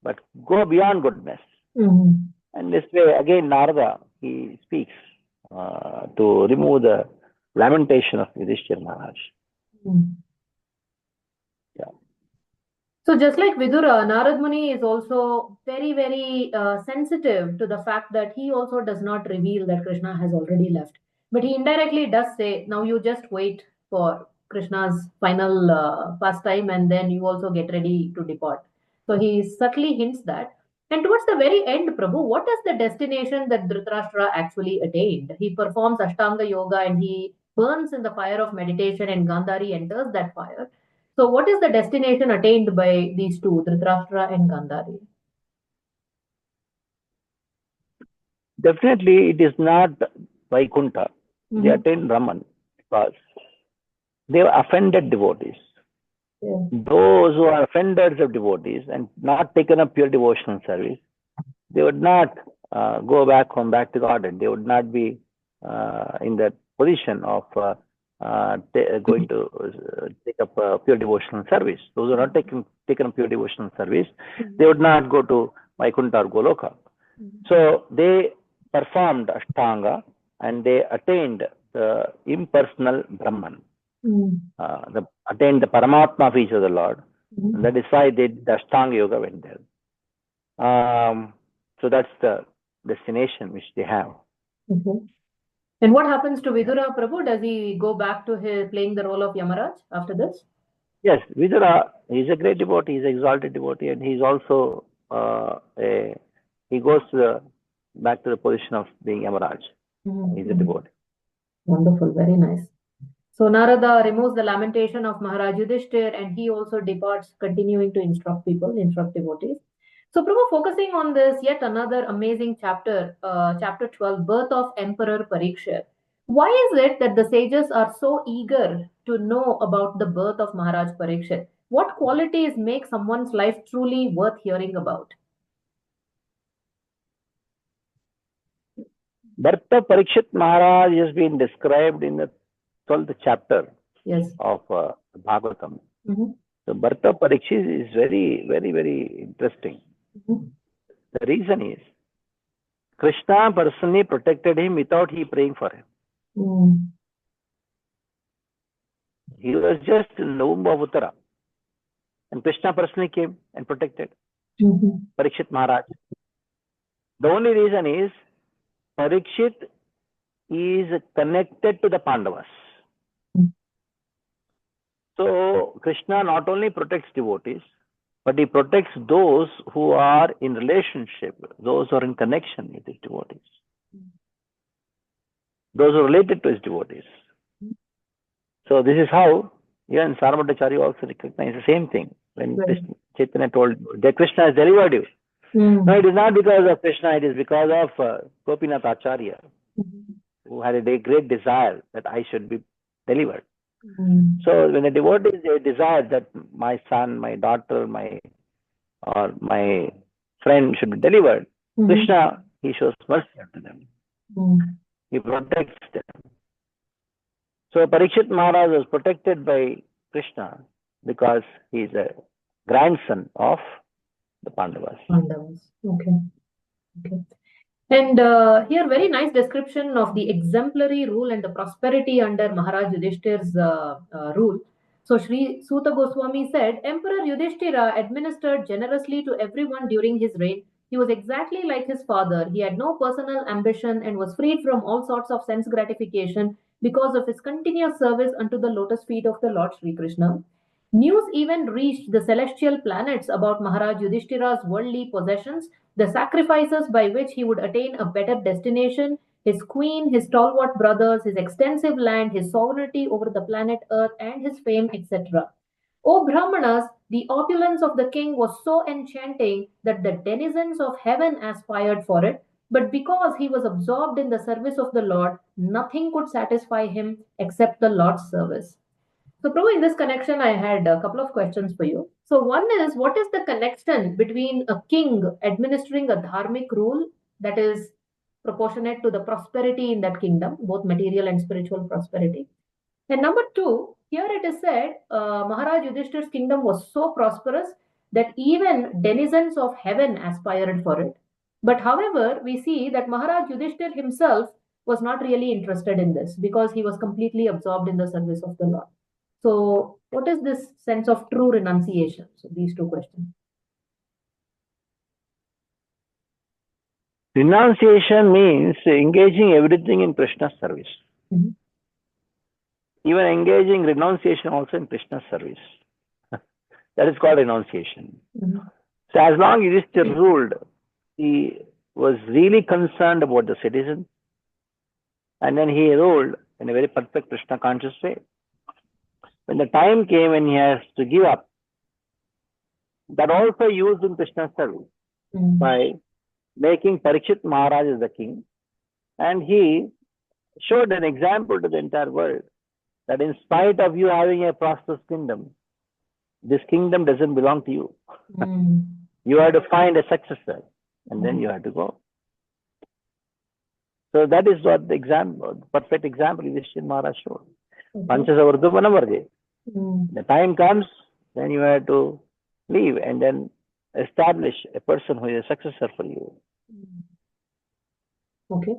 but go beyond goodness. And this way, again, Narada, he speaks to remove the lamentation of Yudhisthira Maharaj. So just like Vidura, Narada Muni is also very, very sensitive to the fact that he also does not reveal that Krishna has already left. But he indirectly does say, now you just wait for Krishna's final pastime and then you also get ready to depart. So he subtly hints that. And towards the very end, Prabhu, what is the destination that Dhritarashtra actually attained? He performs Ashtanga Yoga and he burns in the fire of meditation, and Gandhari enters that fire. So what is the destination attained by these two, Dhritarashtra and Gandhari? Definitely, it is not Vaikuntha. They attained Brahman because they were offended devotees. Those who are offenders of devotees and not taken up pure devotional service, they would not go back home, back to Godhead. They would not be in the position of going to take up pure devotional service. Those who are not taken up pure devotional service, they would not go to Vaikuntha or Goloka. So they performed Ashtanga and they attained the impersonal Brahman. Attained the Paramatma of each of the Lord. And that is why the Ashtanga Yoga went there. So that's the destination which they have. And what happens to Vidura, Prabhu? Does he go back to his playing the role of Yamaraj after this? Yes, Vidura is a great devotee, he's an exalted devotee, and he's also he goes to back to the position of being Yamaraj. He's a devotee. Wonderful, very nice. So Narada removes the lamentation of Maharaj Yudhisthira and he also departs, continuing to instruct people, instruct devotees. So Prabhu, focusing on this, yet another amazing chapter, chapter 12, Birth of Emperor Parikshit. Why is it that the sages are so eager to know about the birth of Maharaj Parikshit? What qualities make someone's life truly worth hearing about? Birth of Parikshit Maharaj has been described in the 12th chapter of Bhagavatam. The birth of Parikshit is very, very, very interesting. The reason is, Krishna personally protected him without he praying for him. He was just in the womb of Uttara. And Krishna personally came and protected Parikshit Maharaj. The only reason is, Parikshit is connected to the Pandavas. So, Krishna not only protects devotees, but he protects those who are in relationship, those who are in connection with his devotees, those who are related to his devotees. So, this is how even Sarvabhaumacharya also recognized the same thing when Chaitanya told that Krishna has delivered you. No, it is not because of Krishna, it is because of Gopinath Acharya, who had a great desire that I should be delivered. So when the devotees desire that my son, my daughter, my friend should be delivered, Krishna, he shows mercy to them. He protects them. So Parikshit Maharaj was protected by Krishna because he is a grandson of the Pandavas. Okay. And here, very nice description of the exemplary rule and the prosperity under Maharaj Yudhishthira's rule. So Sri Suta Goswami said, Emperor Yudhishtira administered generously to everyone during his reign. He was exactly like his father. He had no personal ambition and was freed from all sorts of sense gratification because of his continuous service unto the lotus feet of the Lord Sri Krishna. News even reached the celestial planets about Maharaj Yudhishtira's worldly possessions, the sacrifices by which he would attain a better destination, his queen, his stalwart brothers, his extensive land, his sovereignty over the planet Earth, and his fame, etc. O Brahmanas, the opulence of the king was so enchanting that the denizens of heaven aspired for it, but because he was absorbed in the service of the Lord, nothing could satisfy him except the Lord's service. So, Prabhu, in this connection, I had a couple of questions for you. So, one is, what is the connection between a king administering a dharmic rule that is proportionate to the prosperity in that kingdom, both material and spiritual prosperity? And number two, here it is said Maharaj Yudhishthir's kingdom was so prosperous that even denizens of heaven aspired for it. But however, we see that Maharaj Yudhishthir himself was not really interested in this because he was completely absorbed in the service of the Lord. So, what is this sense of true renunciation? So, these two questions. Renunciation means engaging everything in Krishna's service. Mhm. Even engaging renunciation also in Krishna's service. That is called renunciation. Mhm. So as long as he ruled, he was really concerned about the citizens, and then he ruled in a very perfect Krishna conscious way. When the time came when he has to give up, that also used in Krishna's service Mhm. by making Parikshit Maharaj as the king, and he showed an example to the entire world that in spite of you having a prosperous kingdom, this kingdom doesn't belong to you. Mhm. You have to find a successor, and then you have to go. So that is what the example, the perfect example Yudhisthira Maharaj showed. Okay. The time comes, then you have to leave and then establish a person who is a successor for you. Okay.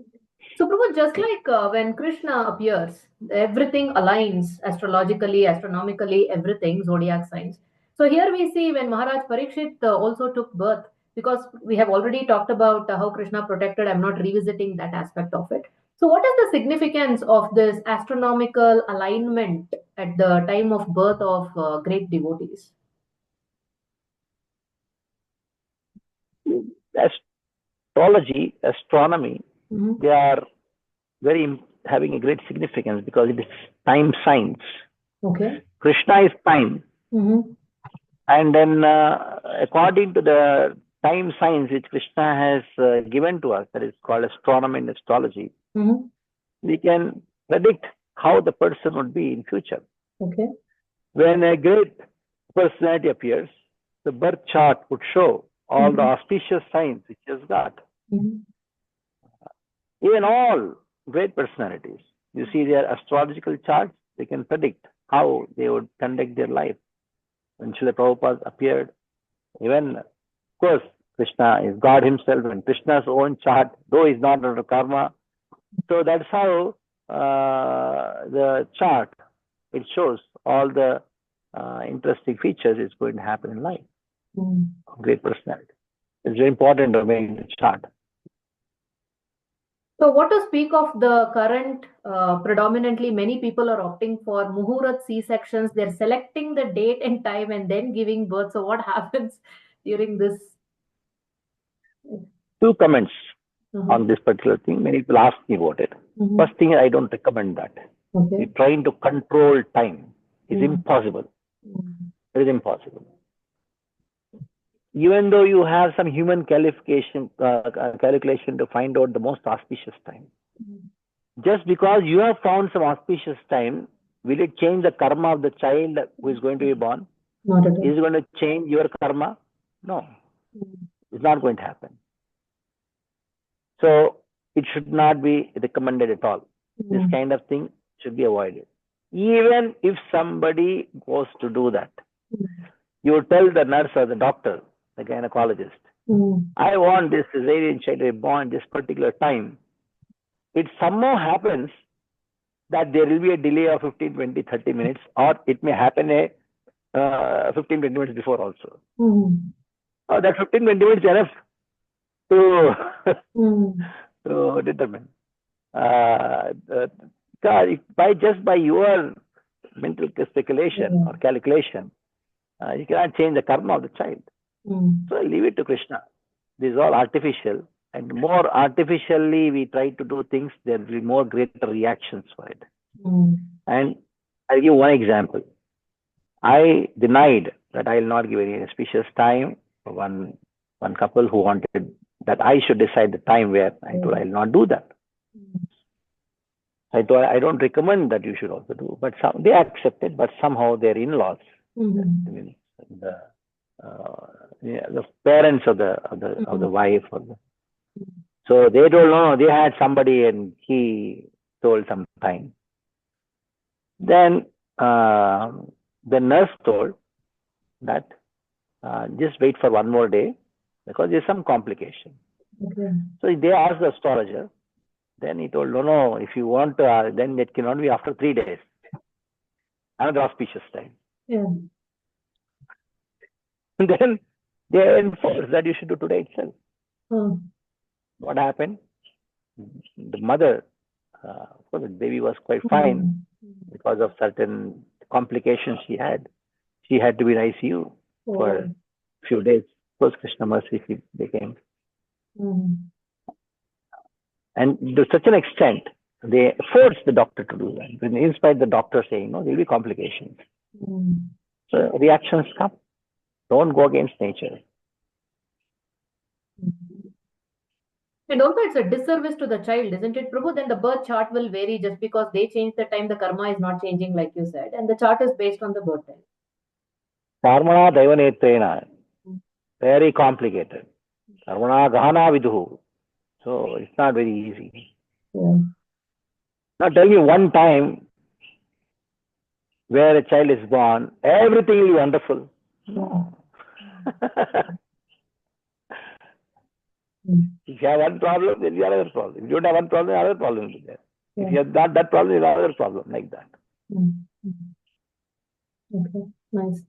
So, Prabhu, just like when Krishna appears, everything aligns astrologically, astronomically, everything, zodiac signs. So, here we see when Maharaj Parikshit also took birth, because we have already talked about how Krishna protected. I'm not revisiting that aspect of it. So, what is the significance of this astronomical alignment at the time of birth of great devotees? Astrology, astronomy, Mhm. they are having a great significance because it is time science. Okay. Krishna is time, Mhm. and then according to the time science which Krishna has given to us, that is called astronomy and astrology, Mhm. we can predict how the person would be in future. Okay. When a great personality appears, the birth chart would show all the auspicious signs which he has got. Mhm. Even all great personalities, you see their astrological charts, they can predict how they would conduct their life. When Srila Prabhupada appeared, even, of course, Krishna is God himself, and Krishna's own chart, though he's not under karma. So that's how the chart, it shows all the interesting features is going to happen in life. Great personality. It's very important to make the chart. So, what to speak of the current, predominantly many people are opting for Muhurat C-sections. They're selecting the date and time and then giving birth. So, what happens during this? Two comments Mhm. on this particular thing. Many people ask me about it. Mhm. First thing, I don't recommend that. Okay. You're trying to control time. It's Mhm. impossible. Mhm. It is impossible. Even though you have some human calculation to find out the most auspicious time, just because you have found some auspicious time, will it change the karma of the child who is going to be born? Not at all. Is it going to change your karma? No, it's not going to happen. So it should not be recommended at all. This kind of thing should be avoided. Even if somebody goes to do that, you tell the nurse or the doctor, the gynecologist, I want this Caesarean child to be born this particular time. It somehow happens that there will be a delay of 15, 20, 30 minutes, or it may happen a 15, 20 minutes before also. That 15, 20 minutes is enough to determine. By your mental speculation or calculation, You cannot change the karma of the child. So leave it to Krishna. This is all artificial. And more artificially we try to do things, there will be more greater reactions for it. And I'll give one example. I denied that I will not give any auspicious time for one couple who wanted that I should decide the time where I told I will not do that. I told I don't recommend that you should also do, but they accepted, but somehow their in-laws, the parents of the wife, so they told no, they had somebody and he told some time. Then the nurse told that just wait for one more day because there's some complication. So they asked the astrologer. Then he told, no, if you want, then it cannot be after 3 days. Another auspicious time. Then they enforced that you should do today itself. What happened? The mother, of course, the baby was quite fine because of certain complications she had. She had to be in ICU for a few days. Of course, Krishna mercy became. And to such an extent, they forced the doctor to do that. In spite of the doctor saying, no, there will be complications. So reactions come. Don't go against nature. And also it's a disservice to the child, isn't it, Prabhu? Then the birth chart will vary just because they change the time, the karma is not changing like you said. And the chart is based on the birth time. Karmana daivanetrena. Very complicated. Karmana gahana viduhu. So it's not very easy. Now tell me one time where a child is born, everything will be wonderful. No. If you have one problem, there will be another problem. If you don't have one problem, another problem will be there. If you have not that problem, there will be another problem, like that. Okay, nice.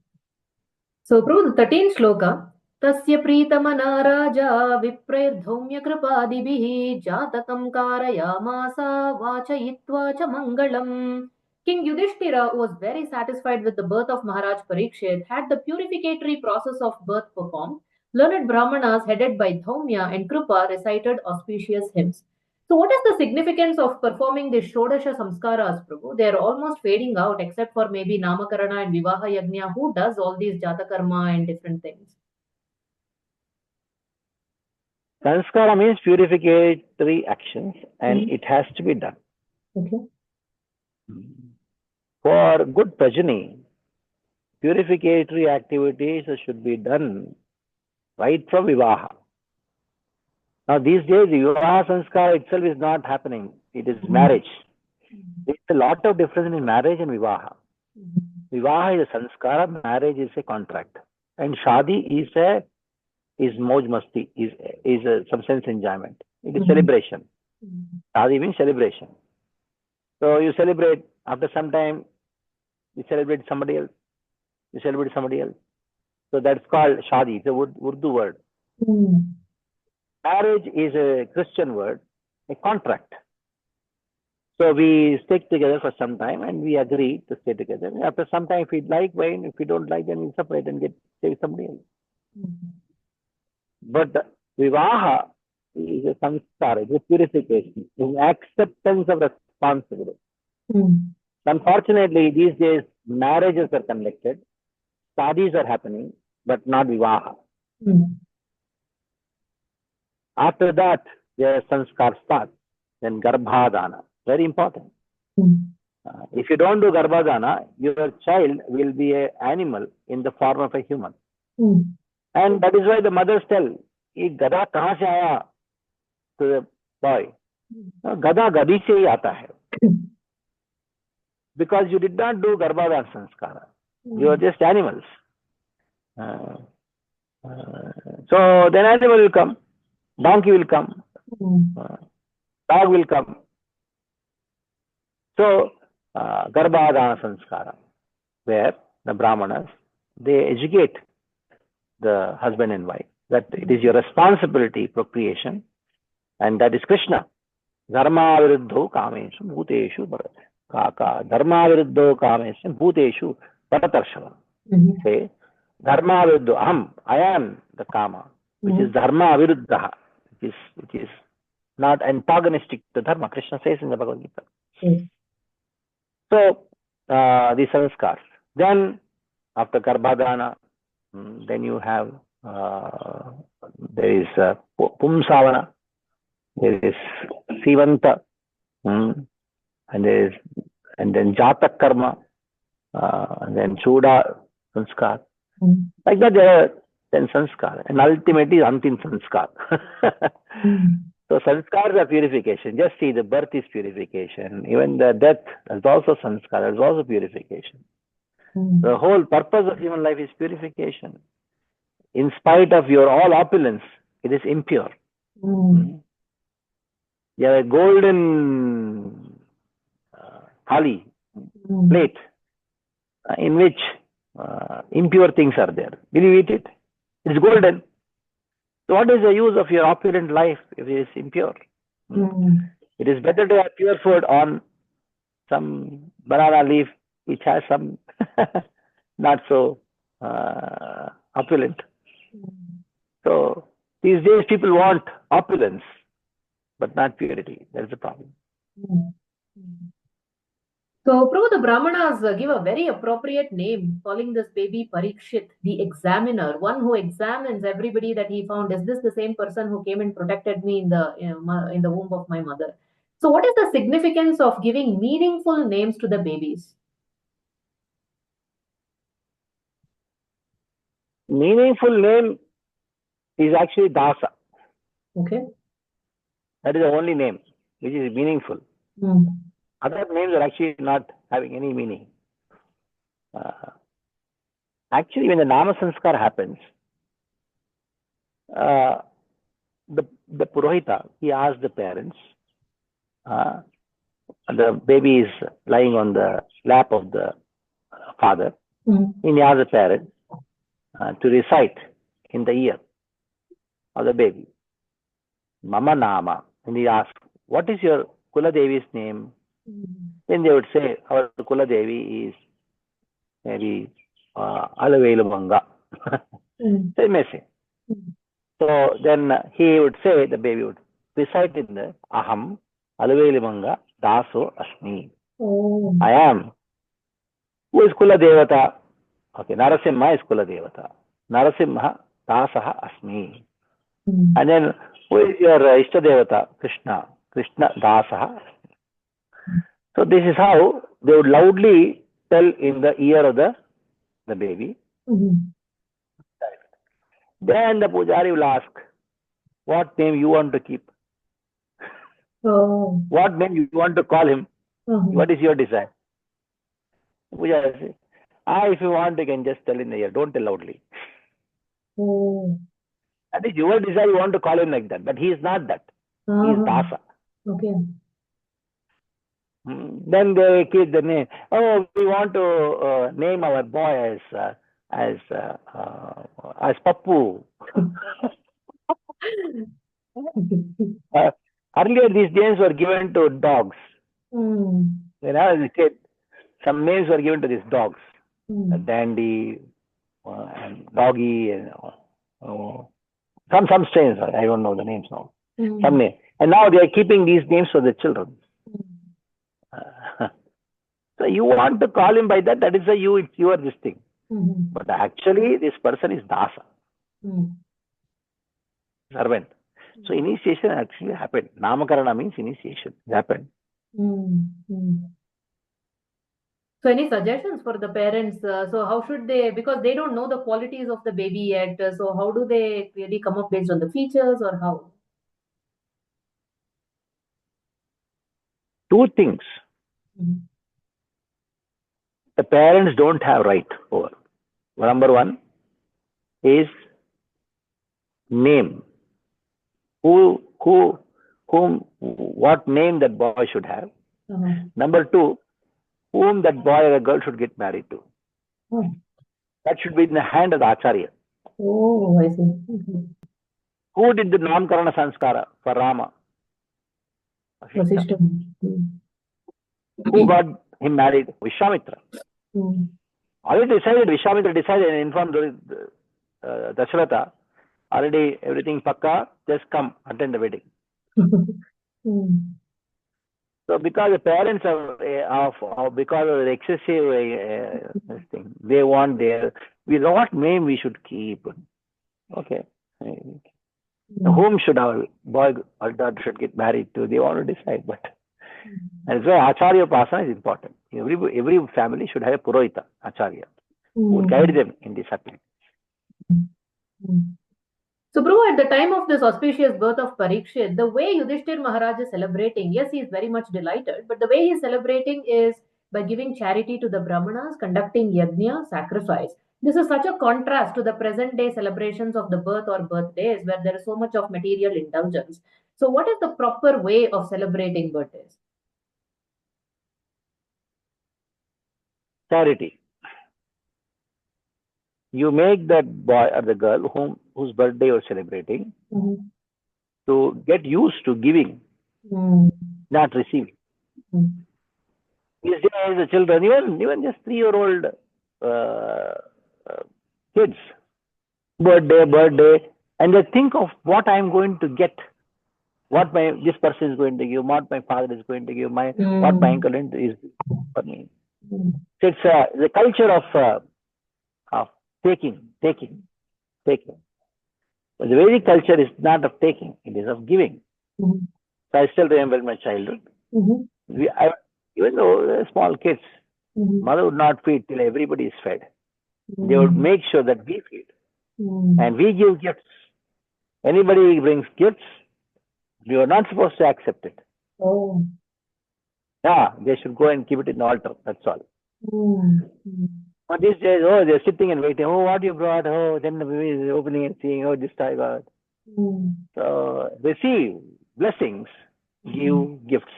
So, Prabhu, the 13th shloka. Tasya Pritamana Raja Vipraydhaumya Kripadibihi Jatakam Karayamasa Vachayitva Cha Mangalam. King Yudhishtira was very satisfied with the birth of Maharaj Parikshit, had the purificatory process of birth performed. Learned Brahmanas headed by Dhaumya and Kripa recited auspicious hymns. So what is the significance of performing the Shodasha Samskaras, Prabhu? They are almost fading out except for maybe Namakarana and Vivaha Yajna. Who does all these Jatakarma and different things? Sanskara means purificatory actions and it has to be done. For good progeny, purificatory activities should be done right from Vivaha. Now these days, the Vivaha Sanskara itself is not happening. It is marriage. There is a lot of difference in marriage and Vivaha. Vivaha is a Sanskara, marriage is a contract. And Shadi is moj masti, is a some sense enjoyment. It is celebration. Shadi means celebration. So you celebrate, after some time, you celebrate somebody else. You celebrate somebody else. So that's called Shadi. It's a Urdu word. Marriage is a Christian word, a contract. So we stick together for some time and we agree to stay together. After some time, if we like, fine. If we don't like, then we separate and stay with somebody else. But Vivaha is a samskara, it's a purification, it's acceptance of responsibility. Unfortunately, these days, marriages are conducted, studies are happening, but not Vivaha. After that, their sanskar starts, then Garbhadana, very important. If you don't do Garbhadana, your child will be an animal in the form of a human. And that is why the mothers tell, "Ye gada kahan se aaya?" to the boy. Gada gadi se hi aata hai. Because you did not do Garbhadana sanskara. You are just animals. So then animal will come, donkey will come, dog will come. So Garbhadana sanskara, where the Brahmanas, they educate the husband and wife that it is your responsibility, procreation, and that is Krishna. Dharma viruddho kameshu bhuteshu kaka. Dharma viruddho kameshu bhuteshu bharatarshava. Say, Dharma viruddha. Aham, I am the Kama, which is Dharma viruddha, which is not antagonistic to Dharma. Krishna says in the Bhagavad Gita. So, the sanskars. Then, after Garbhadana, then you have, there is Pumsavana, there is Sivanta, and then Jatak Karma, and then Chuda Sanskar. Like that, there are 10 sanskar, and ultimately Antim Sanskar. So sanskars are purification. Just see, the birth is purification. Even the death is also sanskar, is also purification. The whole purpose of human life is purification. In spite of your all opulence, it is impure. You have a golden thali, plate, in which impure things are there. Will you eat it? It's golden. So what is the use of your opulent life if it is impure? It is better to have pure food on some banana leaf which has some not so opulent. So these days people want opulence but not purity. That's the problem. So, Prabhu, the Brahmanas give a very appropriate name, calling this baby Parikshit, the examiner, one who examines everybody that he found. Is this the same person who came and protected me in the womb of my mother? So, what is the significance of giving meaningful names to the babies? Meaningful name is actually Dasa. Okay. That is the only name which is meaningful. Other names are actually not having any meaning. Actually, when the Nama Sanskar happens, the Purohita, he asks the parents, the baby is lying on the lap of the father, and he asks the parents to recite in the ear of the baby, Mama Nama, and he asks, what is your Kula Devi's name? Then they would say, our Kula Devi is maybe Alavelumanga. They may say. So then he would say, the baby would recite in the Aham Alavelumanga Daso Asmi. I am. Who is Kula Devata? Okay, Narasimha is Kula Devata. Narasimha Dasaha Asmi. And then who is your Ishta Devata? Krishna. Krishna Dasaha. So this is how they would loudly tell in the ear of the baby. Then the Pujari will ask, what name you want to keep? What name you want to call him? What is your desire? Pujari will say, if you want, you can just tell in the ear. Don't tell loudly. That is your desire. You want to call him like that. But he is not that. He is Dasa. Okay. Then they keep the name. Oh, we want to name our boy as Pappu. Earlier, these names were given to dogs. When I was a kid, some names were given to these dogs. Dandy, and Doggy, and some strains. I don't know the names now. Some name. And now they are keeping these names for the children. So you want to call him by that, that is it's your this thing. But actually, this person is Dasa. Servant. So initiation actually happened. Namakarana means initiation. It happened. So any suggestions for the parents? So how should they, because they don't know the qualities of the baby yet, so how do they really come up based on the features or how? Two things. The parents don't have right over. Number one is name. What name that boy should have. Number two, whom that boy or a girl should get married to. That should be in the hand of the Acharya. Oh, I see. Who did the Namkarana Sanskara for Rama? Who got him married? Vishwamitra. Already decided, Vishwamitra decided and informed Dasharatha, already everything pakka, just come, attend the wedding. So because the parents because of the excessive this thing, they want what name we should keep. Okay. Whom should our boy or daughter should get married to? They want to decide, but and so Acharya Upasana is important. Every family should have a Purohita, Acharya, who would guide them in this activity. So, Prabhu, at the time of this auspicious birth of Parikshit, the way Yudhisthira Maharaj is celebrating, yes, he is very much delighted, but the way he is celebrating is by giving charity to the Brahmanas, conducting yajna, sacrifice. This is such a contrast to the present day celebrations of the birth or birthdays where there is so much of material indulgence. So, what is the proper way of celebrating birthdays? Charity. You make that boy or the girl whose birthday you're celebrating to get used to giving, not receiving. These days, the children, even just 3-year-old kids, birthday, and they think of what I'm going to get, what this person is going to give, what my father is going to give, what my uncle is for me. So it's the culture of taking. But the Vedic culture is not of taking; it is of giving. So I still remember my childhood. Even though they're small kids, mother would not feed till everybody is fed. They would make sure that we feed. And we give gifts. Anybody brings gifts, we are not supposed to accept it. Yeah, they should go and keep it in the altar. That's all. But these days, they're sitting and waiting. What you brought? Then the baby is opening and seeing, this I got. So receive blessings, give gifts.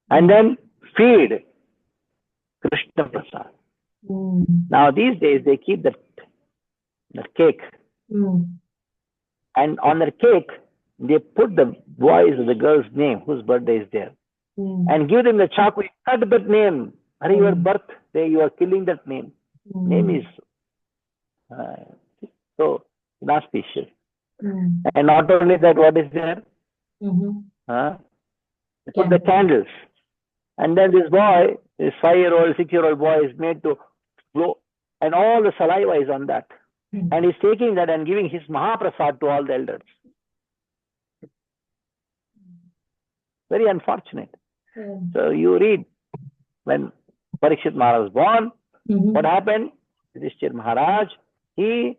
And then feed Krishna Prasad. Now these days they keep the cake. And on the cake, they put the boy's or the girl's name, whose birthday is there. And give them the chocolate. Cut that name. Hurry, your birthday, you are killing that name. Name is so inauspicious. And not only that, what is there? Put the candles. And then this boy, this 5-year-old, 6-year-old boy is made to blow. And all the saliva is on that. And he's taking that and giving his Mahaprasad to all the elders. Very unfortunate. So you read, when Parikshit Maharaj was born, what happened? Yudhisthira Maharaj, he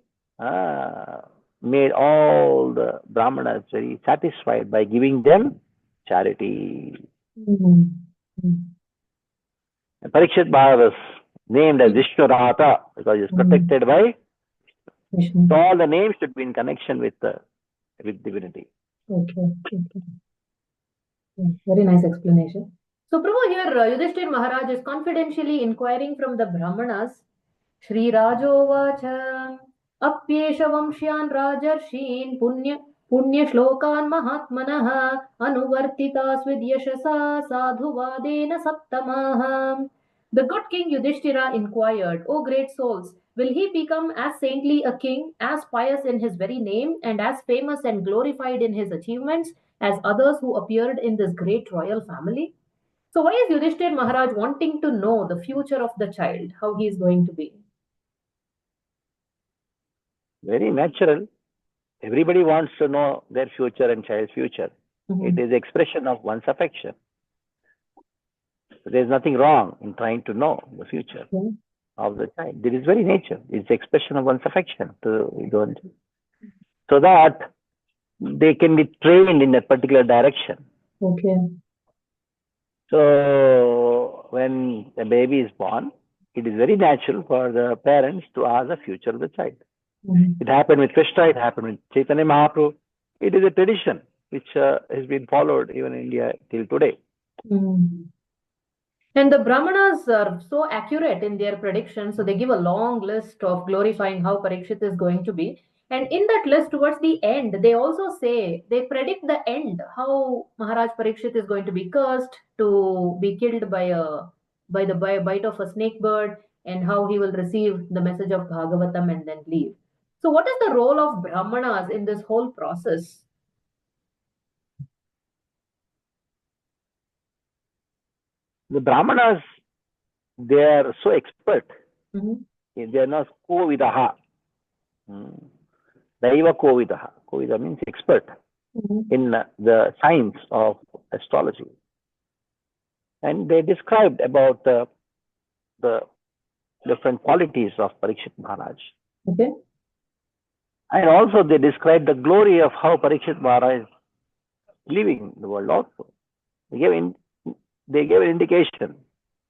made all the Brahmanas very satisfied by giving them charity. And Parikshit Maharaj was named as Vishwarata because he is protected by. So all the names should be in connection with divinity. Very nice explanation. So, Prabhu, here Yudhisthira Maharaj is confidentially inquiring from the Brahmanas. Shri Rajo Vacha Apyesha Vamshyan Rajarshin Punya Shlokan Mahatmanah Anuvartitas Vidyashasa Sadhuvadena Saptamaha. The good king Yudhisthira inquired, O great souls, will he become as saintly a king, as pious in his very name, and as famous and glorified in his achievements as others who appeared in this great royal family? So why is Yudhisthira Maharaj wanting to know the future of the child, how he is going to be? Very natural. Everybody wants to know their future and child's future. It is expression of one's affection. So there is nothing wrong in trying to know the future of the child. It is very nature. It's expression of one's affection so that they can be trained in a particular direction. So when the baby is born, it is very natural for the parents to ask the future of the child. It happened with Krishna, it happened with Chaitanya Mahaprabhu. It is a tradition which has been followed even in India till today. And the Brahmanas are so accurate in their predictions, so they give a long list of glorifying how Parikshit is going to be. And in that list, towards the end, they also say, they predict the end, how Maharaj Parikshit is going to be cursed, to be killed by a by the bite of a snake bird, and how he will receive the message of Bhagavatam and then leave. So, what is the role of Brahmanas in this whole process? The Brahmanas, they are so expert. Mhm. They are not kovidaha. Daiva kovidaha. Kovida means expert Mhm. in the science of astrology. And they described about the different qualities of Parikshit Maharaj. Okay. And also they described the glory of how Parikshit Maharaj is living the world also. They gave an indication.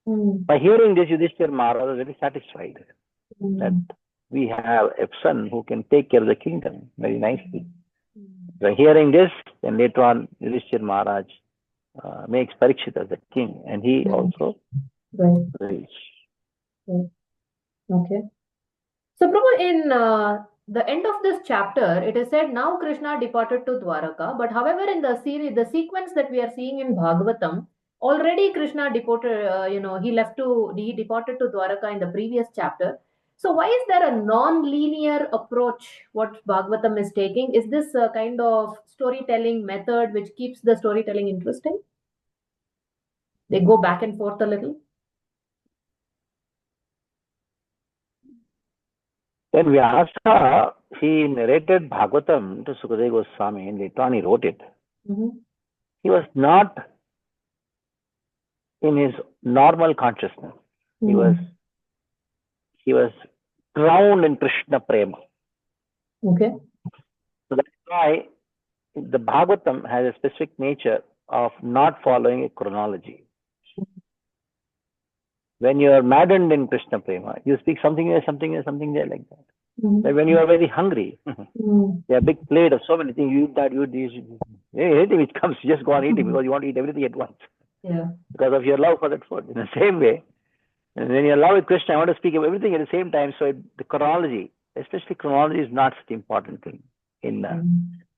By hearing this, Yudhisthira Maharaj was very satisfied that we have a son who can take care of the kingdom very nicely. By hearing this, then later on, Yudhisthira Maharaj makes Parikshit as the king, and he also rules. Okay. So, Prabhu, in the end of this chapter, it is said now Krishna departed to Dwaraka. But however, in the series, the sequence that we are seeing in Bhagavatam, already Krishna departed. He departed to Dwaraka in the previous chapter. So, why is there a non-linear approach? What Bhagavatam is taking, is this a kind of storytelling method which keeps the storytelling interesting? They go back and forth a little. When Vyasa, he narrated Bhagavatam to Sukadeva Goswami, and later on he wrote it. He was not in his normal consciousness. He was drowned in Krishna Prema. Okay. So that's why the Bhagavatam has a specific nature of not following a chronology. When you are maddened in Krishna Prema, you speak something here, something here, something there, like that. But when you are very hungry, you have a big plate of so many things, you eat that, you eat this, anything which comes, you just go on eating because you want to eat everything at once. Yeah. Because of your love for that food. In the same way, and when you are love with Krishna, I want to speak of everything at the same time. So the chronology, especially chronology, is not such an important thing in the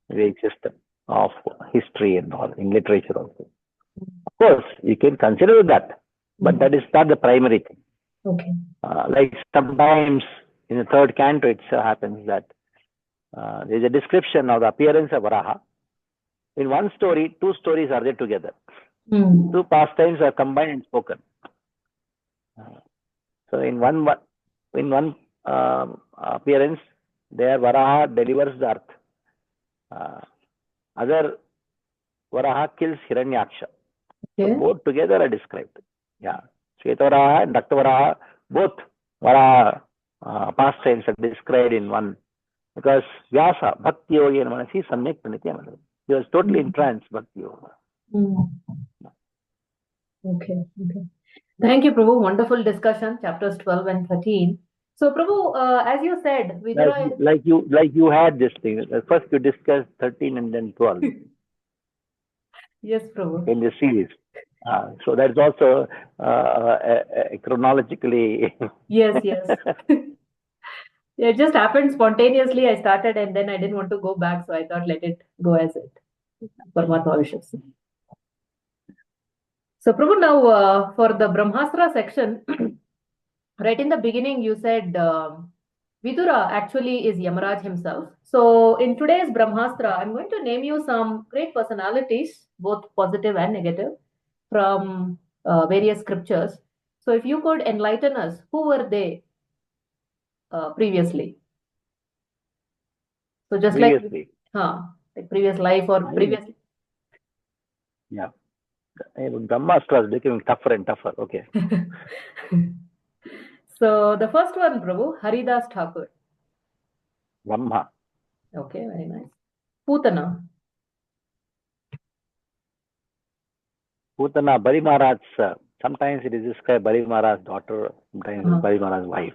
Vedic system of history and all, in literature also. Of course, you can consider that, but that is not the primary thing. Okay. Like sometimes in the third canto, it happens that there is a description of the appearance of Varaha. In one story, two stories are there together. Two pastimes are combined and spoken. So in one appearance, there Varaha delivers the earth. Other Varaha kills Hiranyaksha. Okay. So both together are described. Yeah, Shvetavaraha and Raktavaraha, both Varaha pastimes are described in one. Because Vyasa, Bhakti Yogi and Manasi, Samyak Pranitya. He was totally entranced, Bhakti Yoga. Okay. Thank you, Prabhu. Wonderful discussion, chapters 12 and 13. So, Prabhu, as you said, Vidura... like you had this thing. First you discussed 13 and then 12. Yes, Prabhu. In the series. So that's also chronologically. Yes. It just happened spontaneously. I started and then I didn't want to go back, so I thought let it go as it. Paramatma wishes. So, Prabhu, now for the Brahmastra section, right in the beginning, you said Vidura actually is Yamaraj himself. So, in today's Brahmastra, I'm going to name you some great personalities, both positive and negative, from various scriptures. So, if you could enlighten us, who were they previously? So, just previously. like previous life or previous. Yeah. Brahmastra is becoming tougher and tougher. Okay. So, the first one, Prabhu, Haridas Thakur. Brahma. Okay, very nice. Putana. Putana, Bali Maharaj's, sometimes it is described Bali Maharaj's daughter, sometimes Bali Maharaj's wife.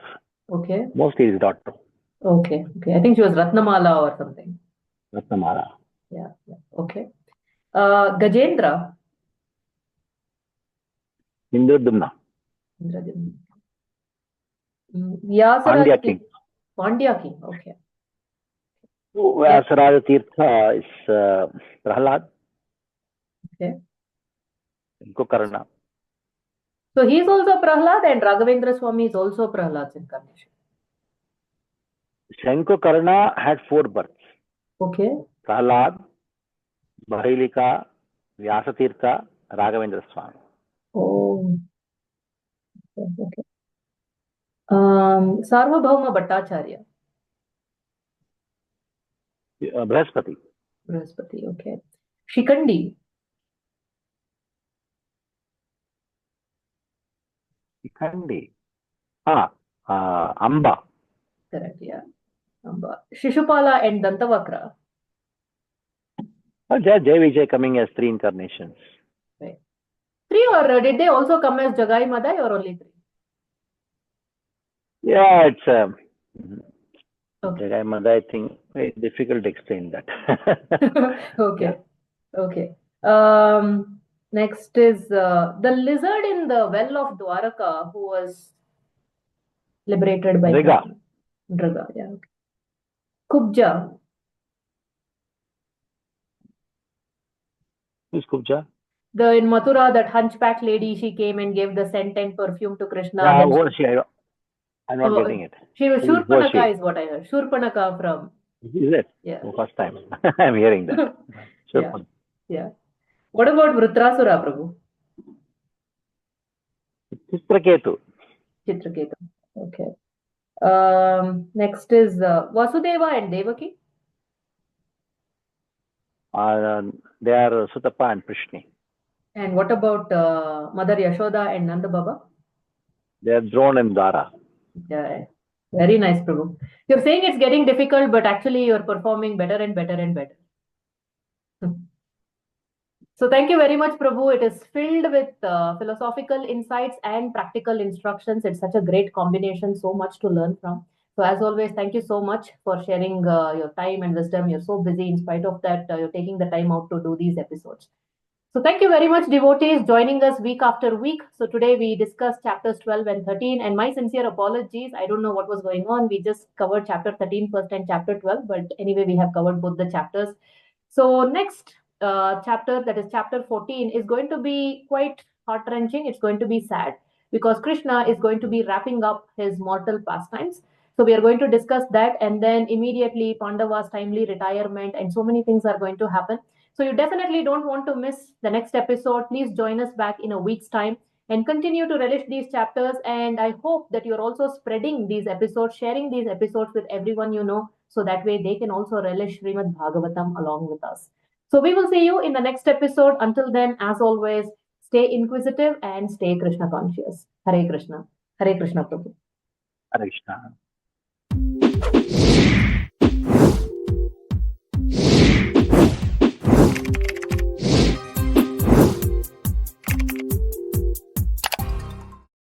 Okay. Mostly his daughter. Okay. I think she was Ratnamala or something. Ratnamala. Yeah. Okay. Gajendra. Indradumna. Vyasaraj King. Pandya King. Okay. Vyasaraj Tirtha is Prahlad. Okay. Gokarna. So he is also Prahlad, and Raghavendra Swami is also Prahlad's incarnation. Shankakarna had 4 births. Okay. Prahlad, Barilika, Vyasatirtha, Raghavendra Swami. Oh. Okay. Sarvabhauma Bhattacharya. Brihaspati. Brihaspati, okay. Shikandi. Shikandi. Amba. Correct, yeah. Amba. Shishupala and Dantavakra. Jai Vijay coming as 3 incarnations. Right. 3, or did they also come as Jagai Madai, or only 3? Yeah, it's Okay. Jagai Madai thing. Very difficult to explain that. Okay. Yeah. Okay. Next is the lizard in the well of Dwaraka who was liberated by Driga. Krishna. Driga, yeah. Okay. Kubja. Who's Kubja? In Mathura, that hunchback lady, she came and gave the scent and perfume to Krishna. Yeah, Then who was she? I'm not getting it. she was Who was Shurpanaka, she? is what I heard. Shurpanaka from. Is it? Yeah. Oh, first time. I'm hearing that. Yeah. Yeah. What about Vritrasura, Prabhu? Chitraketu. Chitraketu. Okay. Next is Vasudeva and Devaki. They are Sutapa and Prishni. And what about Mother Yashoda and Nanda Baba? They are Drona and Dara. Yeah. Very nice, Prabhu. You're saying it's getting difficult, but actually you're performing better and better and better. So thank you very much, Prabhu. It is filled with philosophical insights and practical instructions. It's such a great combination, so much to learn from. So as always, thank you so much for sharing your time and wisdom. You're so busy. In spite of that, you're taking the time out to do these episodes. So thank you very much, devotees, joining us week after week. So today we discussed chapters 12 and 13, and my sincere apologies. I don't know what was going on. We just covered chapter 13 first and chapter 12, but anyway, we have covered both the chapters. So next chapter, that is chapter 14, is going to be quite heart-wrenching. It's going to be sad because Krishna is going to be wrapping up his mortal pastimes. So we are going to discuss that, and then immediately Pandava's timely retirement, and so many things are going to happen. So you definitely don't want to miss the next episode. Please join us back in a week's time and continue to relish these chapters. And I hope that you're also spreading these episodes, sharing these episodes with everyone you know, so that way they can also relish Srimad Bhagavatam along with us. So we will see you in the next episode. Until then, as always, stay inquisitive and stay Krishna conscious. Hare Krishna. Hare Krishna, Prabhu. Hare Krishna.